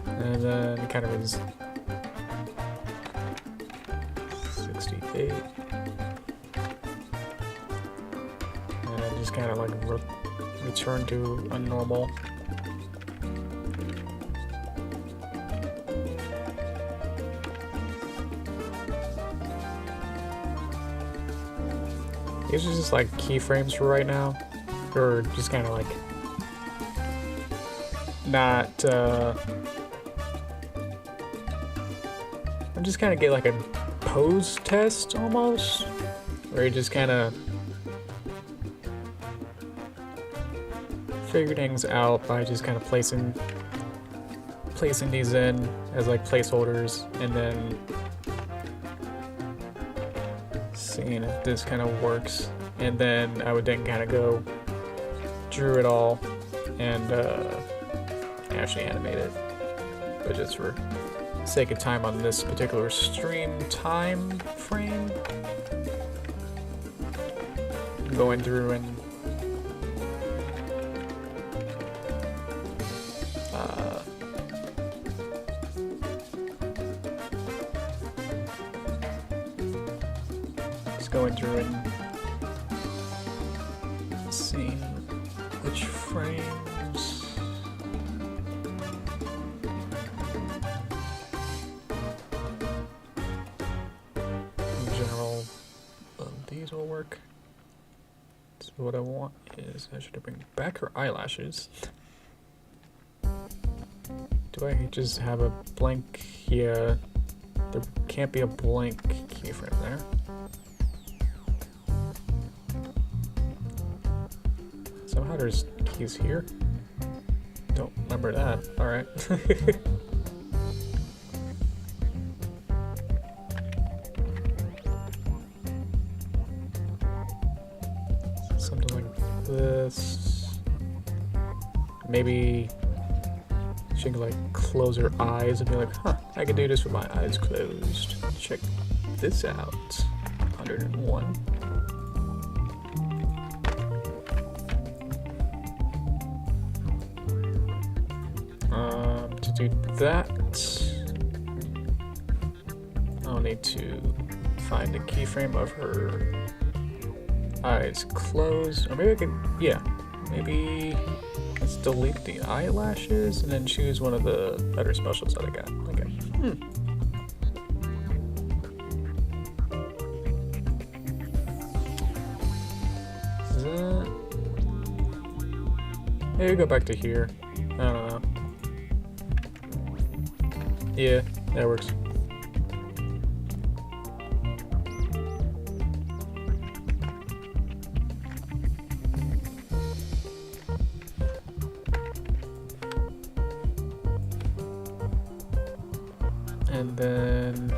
Speaker 1: And then it kind of is 68. And then just kind of like return to a normal. These are just like keyframes for right now, or just kind of like not. I'm just kind of get like a pose test almost, where you just kind of figure things out by just kind of placing these in as like placeholders, and then seeing if this kind of works, and then I would then kind of go drew it all and actually animate it, but just for sake of time on this particular stream time frame, going through and going through and seeing which frames in general these will work. So what I want is I should bring back her eyelashes. Do I just have a blank? Yeah, there can't be a blank keyframe there. Somehow there's keys here. Don't remember that. Alright. Something like this. Maybe she can like close her eyes and be like, huh, I can do this with my eyes closed. Check this out. 101. To do that, I'll need to find a keyframe of her eyes closed. Or maybe I could, yeah, maybe let's delete the eyelashes and then choose one of the better specials that I got. Okay. Is that... Maybe go back to here. I don't know. Yeah, that works. And then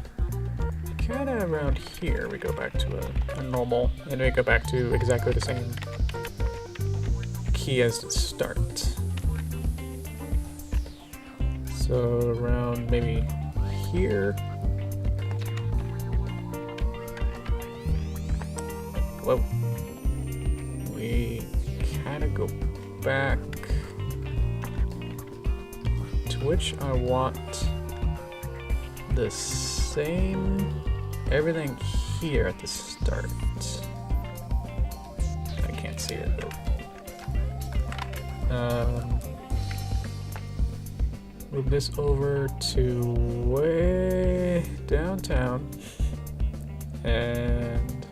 Speaker 1: kind of around here we go back to a normal, and we go back to exactly the same key as the start. So around maybe here. Whoa. We kind of go back to which I want the same everything here at the start. I can't see it, but move this over to way downtown and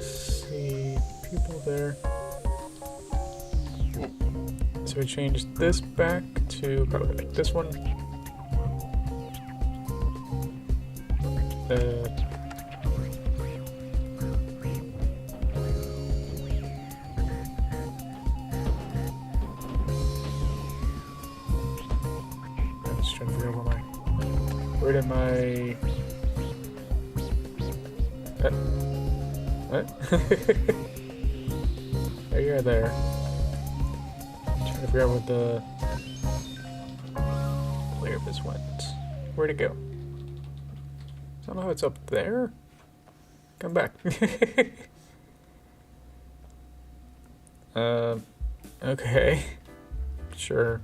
Speaker 1: see people there. So we changed this back to probably like this one. I'm just trying to figure out where did my what? There you are there. Trying to figure out what the layer of this went. Where'd it go? Somehow it's up there? Come back. Okay. Sure.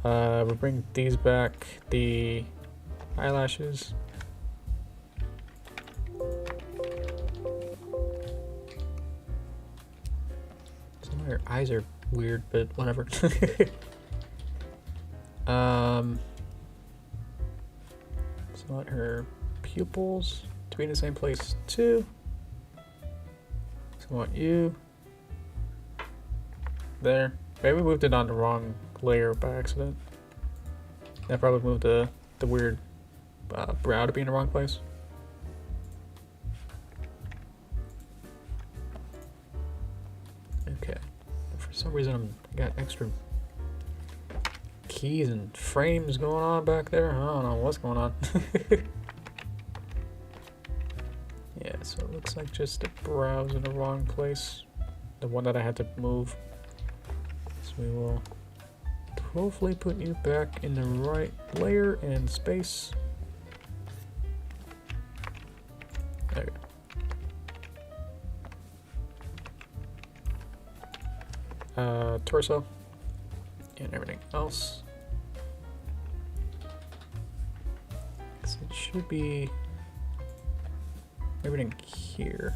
Speaker 1: We'll bring these back. The eyelashes. Some of your eyes are weird, but whatever. So want her pupils to be in the same place too. So I want you there. Maybe we moved it on the wrong layer by accident. I probably moved the weird brow to be in the wrong place. Okay. For some reason I got extra keys and frames going on back there. I don't know what's going on. Yeah, so it looks like just the brow's in the wrong place. The one that I had to move. So we will hopefully put you back in the right layer and space. Okay. Torso and everything else. So it should be everything here.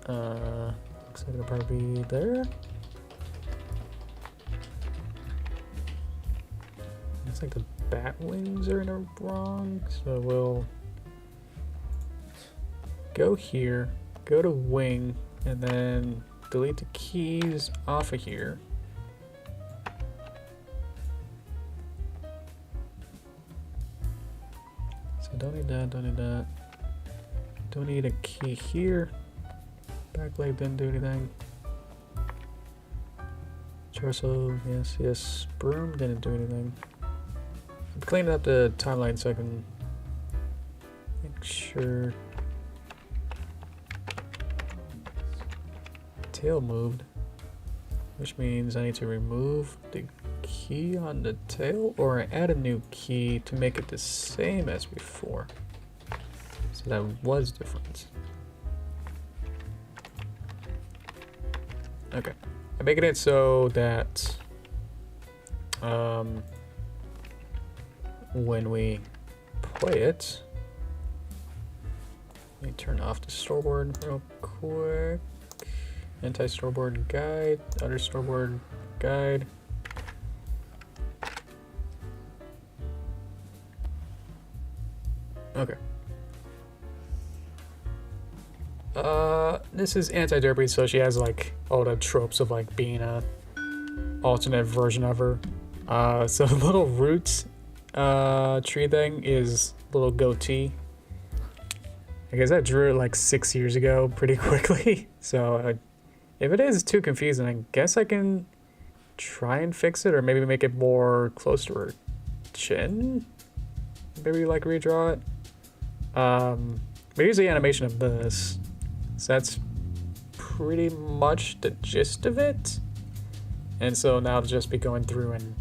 Speaker 1: Looks like it'll probably be there. Looks like the bat wings are in the wrong, so we'll go here, go to wing, and then delete the keys off of here. So don't need that, don't need that. Don't need a key here. Back leg didn't do anything. Torso, yes, yes. Broom didn't do anything. I'm cleaning up the timeline so I can make sure. Tail moved, which means I need to remove the key on the tail or add a new key to make it the same as before. So that was different. Okay, I'm making it so that when we play it, let me turn off the storyboard real quick. Anti-storyboard guide, other storyboard guide. Okay. This is anti-Derpy, so she has like all the tropes of like being a alternate version of her. So the little roots tree thing is little goatee. I guess I drew it like 6 years ago pretty quickly, so If it is too confusing, I guess I can try and fix it, or maybe make it more close to her chin. Maybe like redraw it. But here's the animation of this. So that's pretty much the gist of it. And so now I'll just be going through and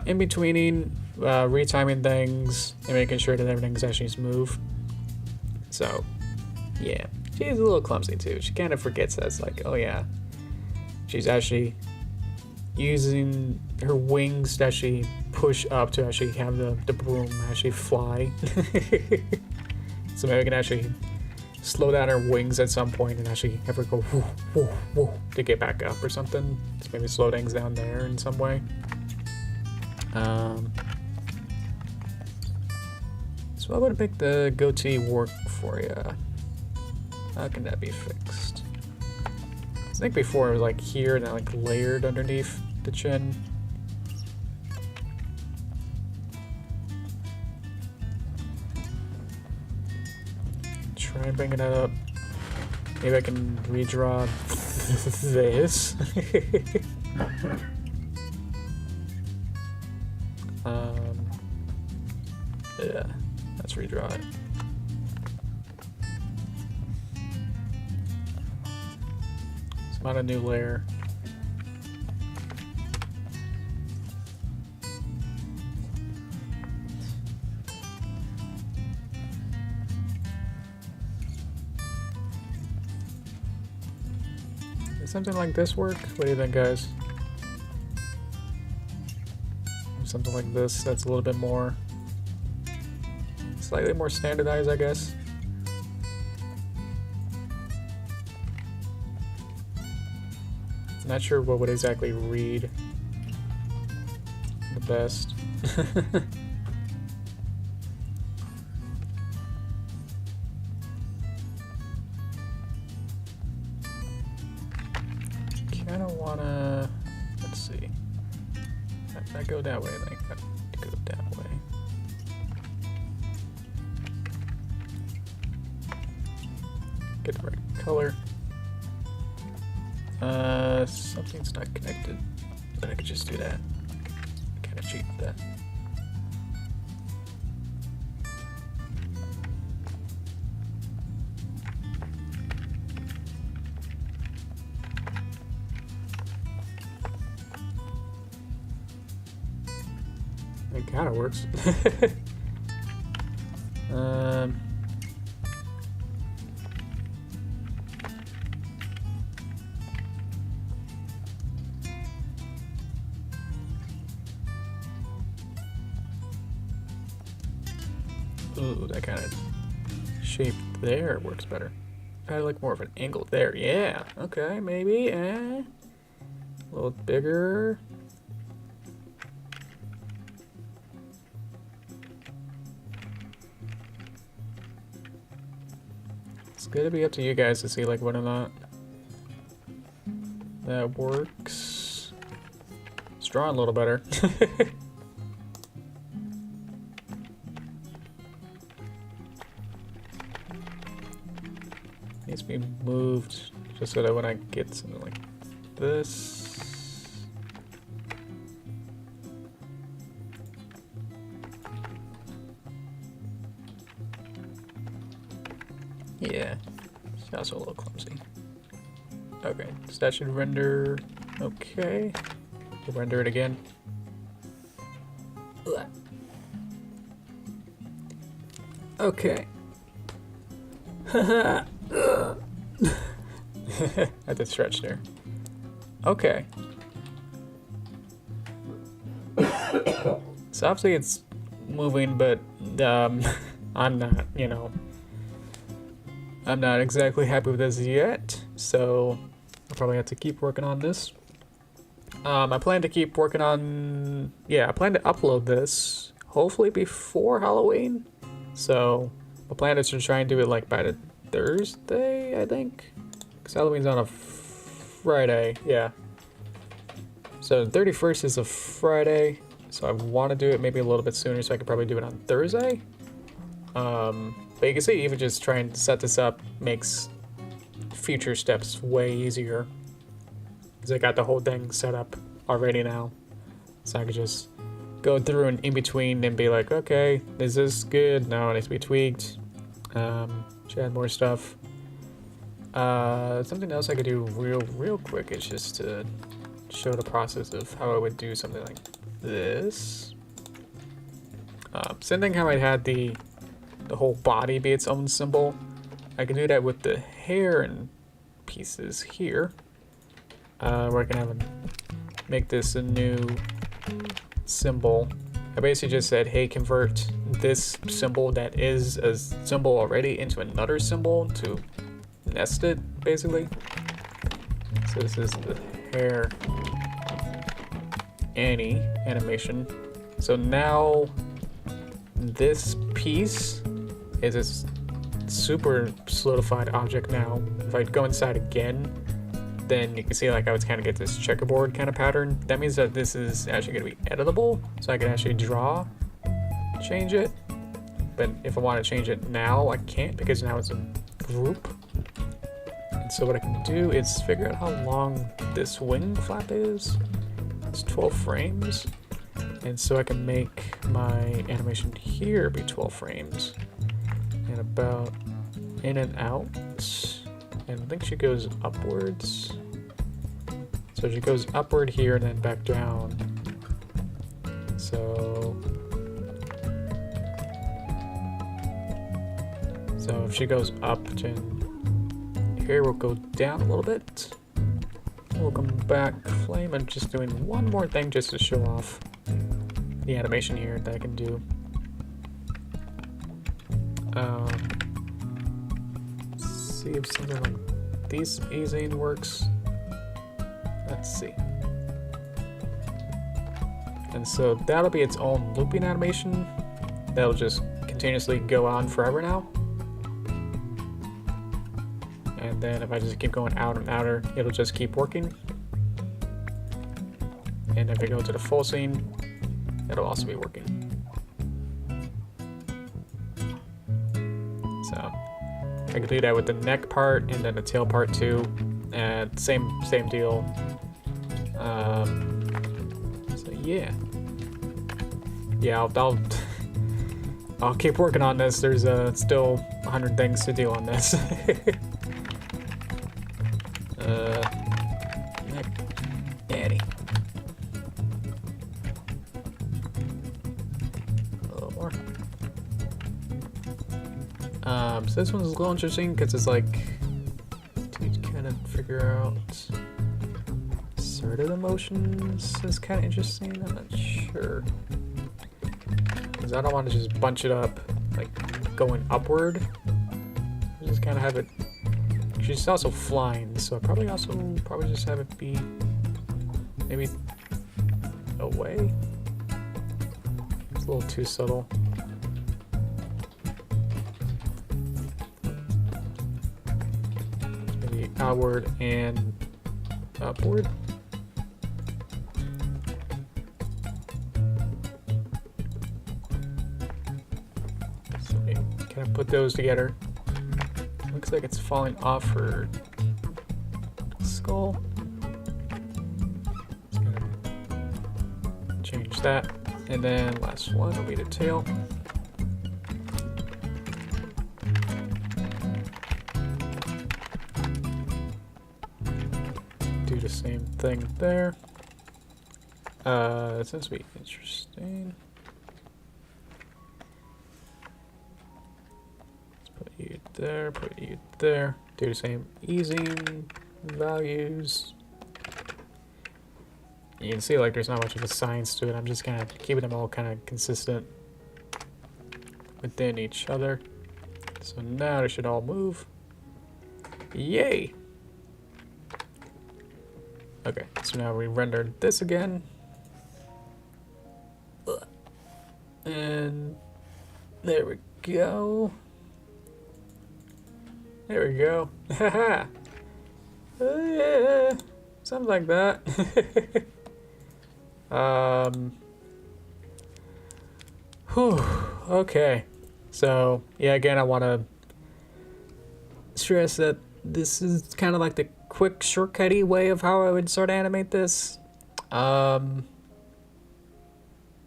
Speaker 1: in betweening, retiming things and making sure that everything's actually smooth. So yeah, she's a little clumsy too. She kind of forgets that it's like, oh yeah, she's actually using her wings to actually push up to actually have the broom actually fly. So maybe I can actually slow down her wings at some point and actually have her go whoo, whoo, whoo, to get back up or something. Just maybe slow things down there in some way. So I would make the goatee work for you. How can that be fixed? I think before it was like here and then like layered underneath the chin. Try and bring it up. Maybe I can redraw this. Yeah, let's redraw it. So I'm on a new layer. Does something like this work? What do you think, guys? Something like this, that's a little bit more, slightly more standardized, I guess. Not sure what would exactly read the best. Kinda wanna, let's see. If I go that way, then I gotta go that way. Get the right color. Something's not connected, but I could just do that. Kind of cheat with that. It kind of works. Ooh, that kind of shape there works better. I like more of an angle there. Yeah. Okay, maybe. A little bigger. It's gonna be up to you guys to see like whether or not that works. It's drawing a little better. Needs to be moved just so that when I get something like this. Yeah, it's also a little clumsy. Okay, so that should render. Okay, we'll render it again. Okay. I did stretch there. Okay. So obviously it's moving, but I'm not, you know, I'm not exactly happy with this yet, so I'll probably have to keep working on this. I plan to keep working on, yeah, I plan to upload this hopefully before Halloween. So my plan is to try and do it like by the Thursday, I think, because Halloween's on a Friday, yeah. So the 31st is a Friday, so I want to do it maybe a little bit sooner, so I could probably do it on Thursday. But you can see even just trying to set this up makes future steps way easier. Because I got the whole thing set up already now. So I could just go through and in between and be like, okay, is this good? No, it needs to be tweaked. Should add more stuff. Something else I could do real quick is just to show the process of how I would do something like this. Same thing how I had the whole body be its own symbol. I can do that with the hair and pieces here. Where I can have make this a new symbol. I basically just said, hey, convert this symbol that is a symbol already into another symbol to nest it, basically. So this is the hair Annie animation. So now this piece is a super solidified object now. If I go inside again, then you can see like I would kind of get this checkerboard kind of pattern. That means that this is actually going to be editable, so I can actually change it. But if I want to change it now, I can't because now it's a group. And so what I can do is figure out how long this wing flap is. It's 12 frames. And so I can make my animation here be 12 frames. And about in and out. And I think she goes upwards. So she goes upward here and then back down. So if she goes up, then here we'll go down a little bit. We'll come back, flame. I'm just doing one more thing just to show off the animation here that I can do. See if something like this easing works. Let's see. And so that'll be its own looping animation. That'll just continuously go on forever now. And then if I just keep going out and outer, it'll just keep working. And if I go to the full scene, it'll also be working. So I can do that with the neck part and then the tail part too. And same deal. So yeah, I'll keep working on this. There's still 100 things to do on this. Neck daddy. A little more. So this one's a little interesting because it's like to kind of figure out sort of the motions is kind of interesting. I'm not sure because I don't want to just bunch it up like going upward. I just kind of have it. She's also flying, so I probably just have it be maybe away. It's a little too subtle. Maybe outward and upward. So maybe kind of put those together. Looks like it's falling off her skull. Just gonna change that. And then last one will be the tail. Do the same thing there. This must be interesting. Put you there. Do the same easing values. You can see like there's not much of a science to it. I'm just kind of keeping them all kind of consistent within each other. So now they should all move. Yay! Okay, so now we rendered this again. And there we go. There we go. Haha. Yeah. Something like that. Whew. Okay. So, yeah, again, I want to stress that this is kind of like the quick shortcutty way of how I would sort of animate this. I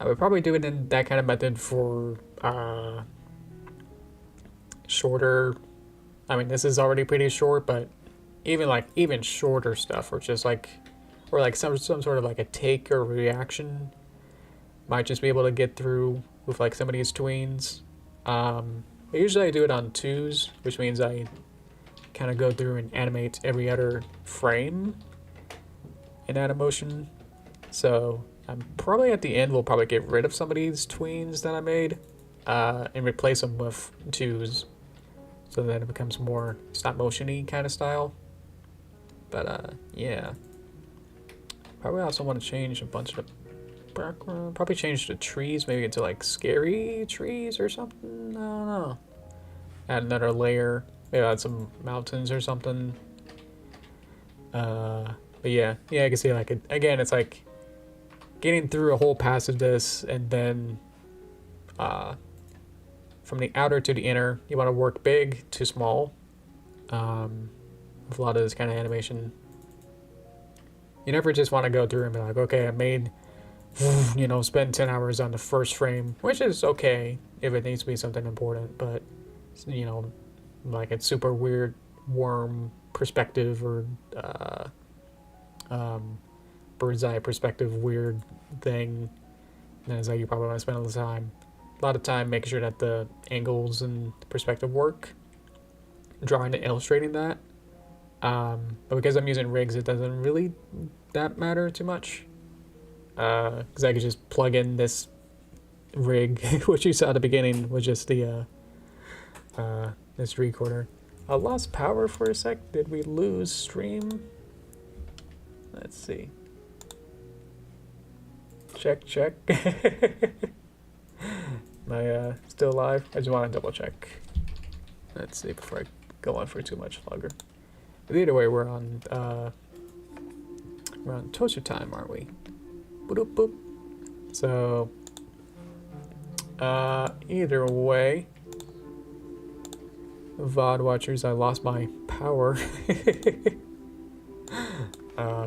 Speaker 1: would probably do it in that kind of method for shorter. I mean, this is already pretty short, but even shorter stuff, or just like, or like some sort of like a take or reaction, might just be able to get through with like some of these tweens. Usually I do it on twos, which means I kind of go through and animate every other frame in Animotion. So I'm probably at the end will probably get rid of some of these tweens that I made and replace them with twos, so that it becomes more stop motion-y kind of style. But yeah, probably also want to change a bunch of the background. Probably change the trees maybe into like scary trees or something. I don't know. Add another layer. Maybe add some mountains or something. But yeah, I can see like again, it's like getting through a whole pass of this, and then from the outer to the inner, you want to work big to small. With a lot of this kind of animation, you never just want to go through and be like, okay, I made, you know, spend 10 hours on the first frame, which is okay if it needs to be something important, but, you know, like it's super weird worm perspective or bird's eye perspective weird thing. And that's how you probably want to spend a lot of time making sure that the angles and perspective work, drawing and illustrating that. But because I'm using rigs, it doesn't really that matter too much. Because I could just plug in this rig, which you saw at the beginning was just the this recorder. I lost power for a sec. Did we lose stream? Let's see. Check. Am I still alive? I just want to double check. Let's see before I go on for too much longer. But either way, we're on toaster time, aren't we? Boop boop. So either way, VOD watchers, I lost my power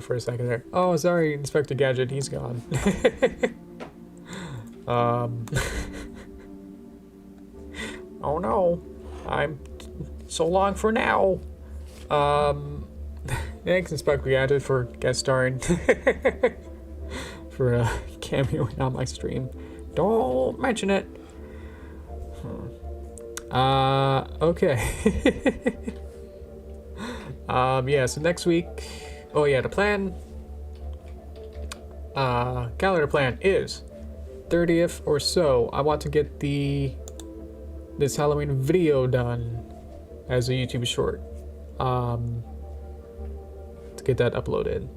Speaker 1: for a second there. Oh, sorry, Inspector Gadget, he's gone. Oh no, I'm so long for now. Thanks, Inspector Gadget, for guest starring, for cameoing on my stream. Don't mention it. Okay. Yeah, so next week, oh yeah, the plan, calendar plan is 30th or so. I want to get this Halloween video done as a YouTube short, to get that uploaded.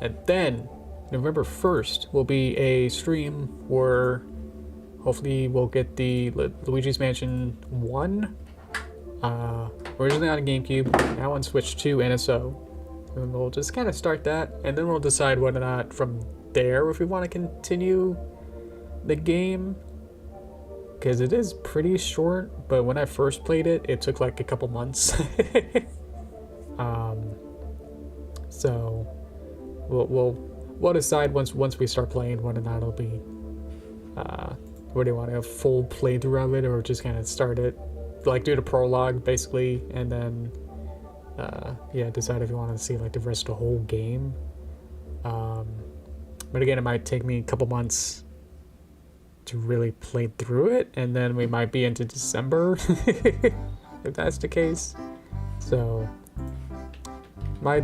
Speaker 1: And then November 1st will be a stream where hopefully we'll get the Luigi's Mansion 1, originally on GameCube, now on Switch 2 NSO. And we'll just kind of start that, and then we'll decide whether or not from there if we want to continue the game, because it is pretty short, but when I first played it, it took like a couple months. So we'll decide once we start playing whether or not it'll be whether you want a full playthrough of it or just kind of start it, like do the prologue basically, and then yeah, decide if you want to see like the rest of the whole game. But again, it might take me a couple months to really play through it, and then we might be into December if that's the case. So my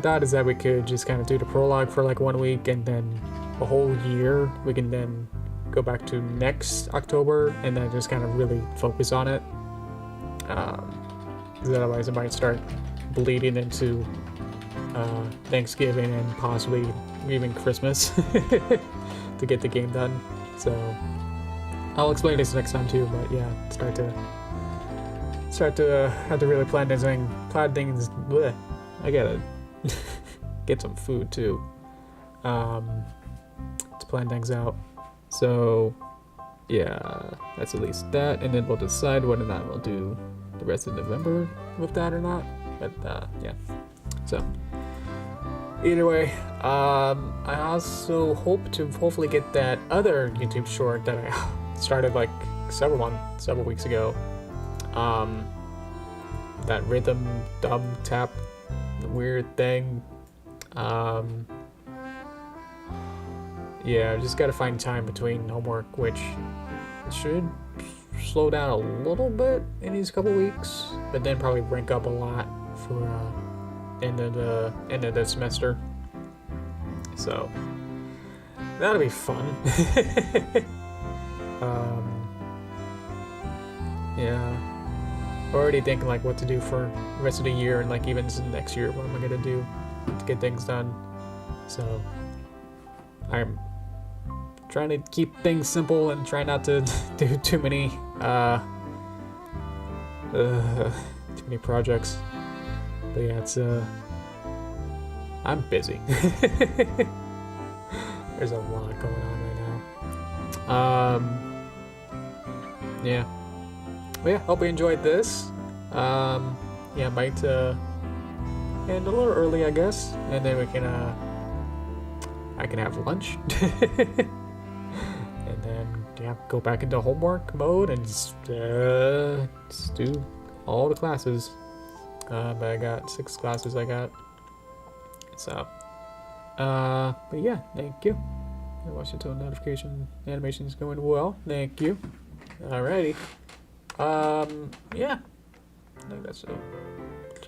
Speaker 1: thought is that we could just kind of do the prologue for like 1 week, and then a whole year we can then go back to next October and then just kind of really focus on it, because otherwise it might start bleeding into Thanksgiving and possibly even Christmas to get the game done. So I'll explain this next time too, but yeah, start to have to really plan things. Bleh. I gotta get some food too, to plan things out. So yeah, that's at least that, and then we'll decide whether or not we'll do the rest of November with that or not. But yeah. So either way, I also hope to hopefully get that other YouTube short that I started like several weeks ago. That rhythm dub tap weird thing. Yeah, I just gotta find time between homework, which should slow down a little bit in these couple weeks, but then probably rank up a lot for end of the semester. So that'll be fun. Yeah, already thinking like what to do for the rest of the year and like even next year. What am I gonna do to get things done? So I'm trying to keep things simple and try not to do too many projects. But yeah, it's I'm busy. There's a lot going on right now. Yeah. But yeah, hope you enjoyed this. Yeah, might end a little early, I guess, and then we can I can have lunch. And then yeah, go back into homework mode and just do all the classes. But I got 6 classes I got. So but yeah, thank you. Washington notification animation is going well. Thank you. Alrighty. Yeah. I think that's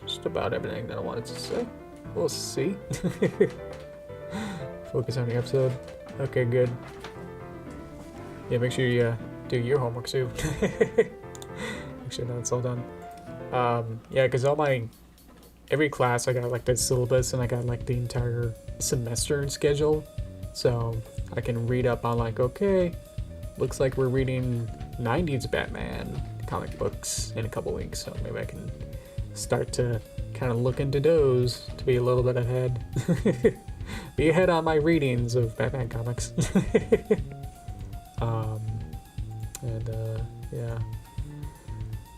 Speaker 1: just about everything that I wanted to say. We'll see. Focus on the episode. Okay, good. Yeah, make sure you do your homework too. Make sure that's all done. Yeah, because every class I got like the syllabus and I got like the entire semester schedule. So I can read up on like, okay, looks like we're reading 90s Batman comic books in a couple weeks. So maybe I can start to kind of look into those to be a little bit ahead. Be ahead on my readings of Batman comics. And yeah,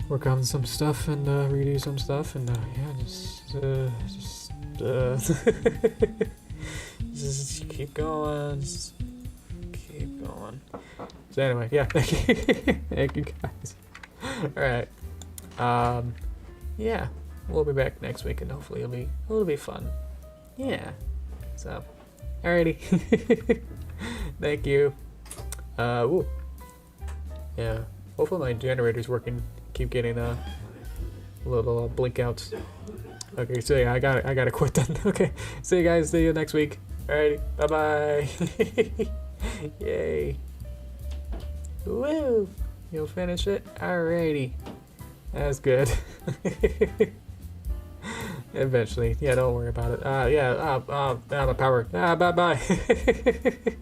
Speaker 1: work on some stuff and redo some stuff and yeah, just keep going, just keep going. So anyway, yeah, thank you, thank you guys. All right, yeah, we'll be back next week and hopefully it'll be fun. Yeah. So, alrighty. Thank you. Woo. Yeah. Hopefully my generator's working. Keep getting little blink outs. Okay, so yeah, I gotta quit then. Okay. See you guys. See you next week. Alrighty. Bye bye. Yay. Woo. You'll finish it. Alrighty. That's good. Eventually. Yeah, don't worry about it. Yeah, I'm a power. Bye-bye.